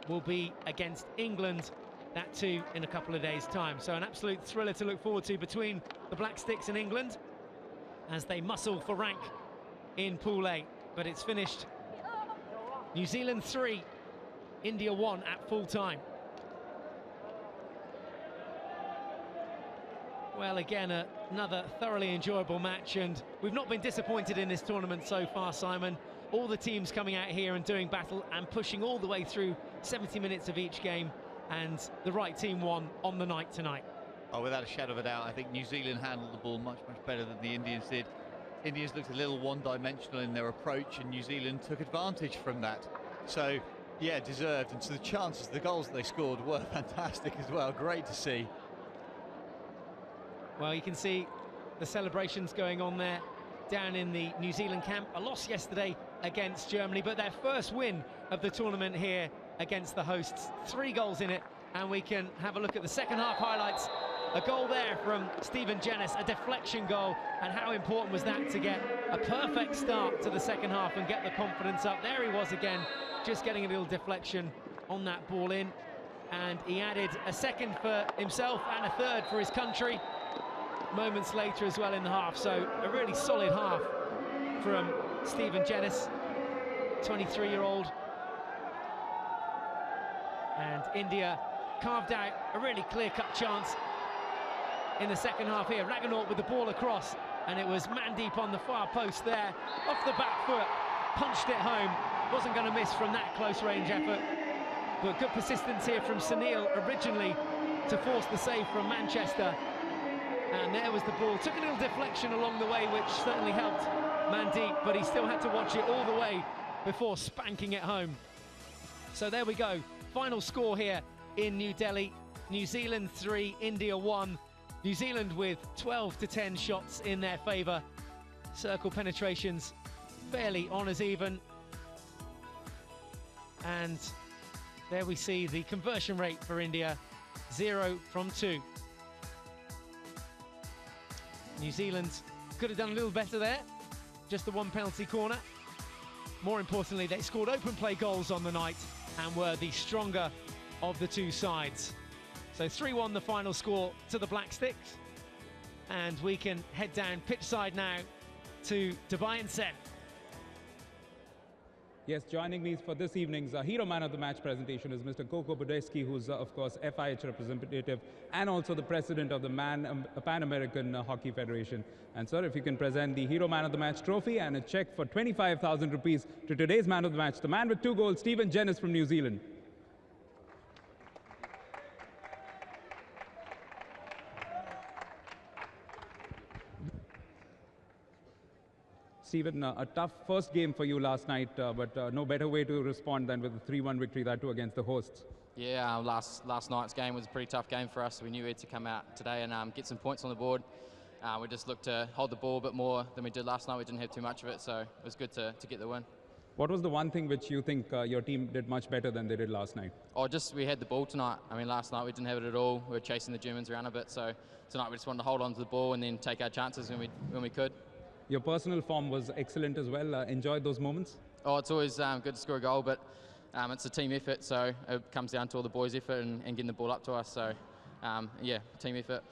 will be against England, that too in a couple of days' time. So an absolute thriller to look forward to between the Black Sticks and England as they muscle for rank in Pool A. But it's finished New Zealand 3, India 1 at full time. Well, again, another thoroughly enjoyable match, and we've not been disappointed in this tournament so far, Simon. all the teams coming out here and doing battle and pushing all the way through 70 minutes of each game, and the right team won on the night tonight. Oh, without a shadow of a doubt, I think New Zealand handled the ball much better than the Indians did. Indians looked a little one-dimensional in their approach, and New Zealand took advantage from that. So, yeah, deserved. And so the chances, the goals that they scored were fantastic as well. Great to see. Well, you can see the celebrations going on there down in the New Zealand camp. A loss yesterday against Germany, but their first win of the tournament here against the hosts. 3 goals in it, and we can have a look at the second half highlights. A goal there from Stephen Jennis, a deflection goal, and how important was that to get a perfect start to the second half and get the confidence up. There he was again, just getting a little deflection on that ball in, and he added a second for himself and a third for his country moments later as well in the half. So a really solid half from Stephen Jennis, 23-year-old. And India carved out a really clear-cut chance in the second half here. Raghunaut with the ball across, and it was Mandeep on the far post there, off the back foot, punched it home. Wasn't going to miss from that close-range effort, but good persistence here from Sunil originally to force the save from Manchester. And there was the ball. Took a little deflection along the way, which certainly helped Mandeep, but he still had to watch it all the way before spanking it home. So there we go. Final score here in New Delhi. New Zealand 3, India 1. New Zealand with 12 to 10 shots in their favour. Circle penetrations fairly on as even. And there we see the conversion rate for India, 0 from 2. New Zealand could have done a little better there. Just the 1 penalty corner. More importantly, they scored open play goals on the night and were the stronger of the 2 sides. So 3-1 the final score to the Black Sticks. And we can head down pitch side now to Dubai and Sen. Yes, joining me for this evening's Hero Man of the Match presentation is Mr. Coco Budeski, who's, of course, FIH representative and also the president of the Pan American Hockey Federation. And, sir, if you can present the Hero Man of the Match trophy and a check for 25,000 rupees to today's Man of the Match, the man with 2 goals, Stephen Jennis from New Zealand. Stephen, a tough first game for you last night, but no better way to respond than with a 3-1 victory, that too against the hosts. Yeah, last night's game was a pretty tough game for us. We knew we had to come out today and get some points on the board. We just looked to hold the ball a bit more than we did last night. We didn't have too much of it, so it was good to get the win. What was the one thing which you think your team did much better than they did last night? Oh, just we had the ball tonight. I mean, last night we didn't have it at all. We were chasing the Germans around a bit, so tonight we just wanted to hold on to the ball and then take our chances when we could. Your personal form was excellent as well. Enjoyed those moments? Oh, it's always good to score a goal, but it's a team effort, so it comes down to all the boys' effort and getting the ball up to us. So, yeah, team effort.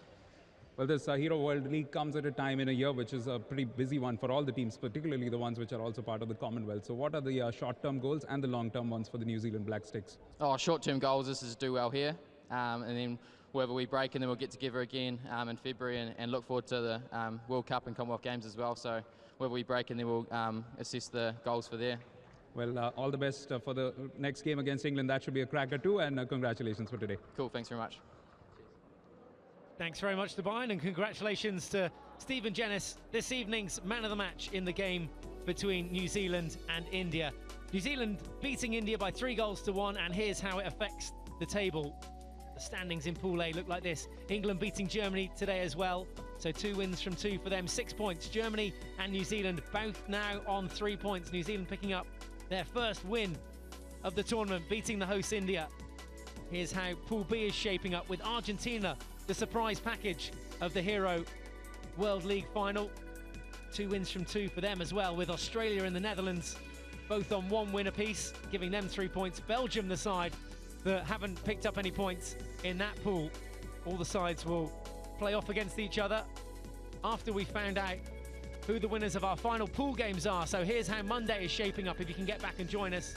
Well, this Hero World League comes at a time in a year which is a pretty busy one for all the teams, particularly the ones which are also part of the Commonwealth. So what are the short-term goals and the long-term ones for the New Zealand Black Sticks? Oh, short-term goals, this is do well here, and then wherever we break, and then we'll get together again in February and look forward to the World Cup and Commonwealth Games as well. So wherever we break, and then we'll assess the goals for there. Well, all the best for the next game against England. That should be a cracker too, and congratulations for today. Cool, thanks very much. Thanks very much, Dubai, and congratulations to Stephen Jennis, this evening's man of the match in the game between New Zealand and India. New Zealand beating India by 3 goals to 1, and here's how it affects the table. The standings in Pool A look like this. England beating Germany today as well, so 2 wins from 2 for them, 6 points. Germany and New Zealand both now on 3 points. New Zealand picking up their first win of the tournament, beating the host India. Here's how Pool B is shaping up, with Argentina the surprise package of the Hero World League final. 2 wins from 2 for them as well, with Australia and the Netherlands both on 1 win apiece, giving them 3 points. Belgium the side that haven't picked up any points in that pool. All the sides will play off against each other after we found out who the winners of our final pool games are. So here's how Monday is shaping up, if you can get back and join us.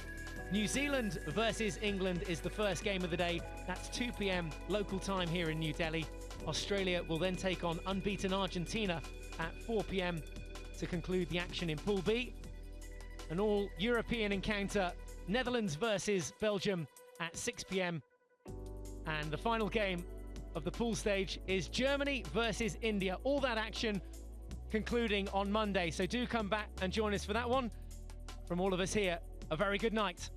New Zealand versus England is the first game of the day. That's 2 p.m. local time here in New Delhi. Australia will then take on unbeaten Argentina at 4 p.m. to conclude the action in Pool B. an all-European encounter, Netherlands versus Belgium at 6 p.m. And the final game of the pool stage is Germany versus India. All that action concluding on Monday. So do come back and join us for that one. From all of us here, a very good night.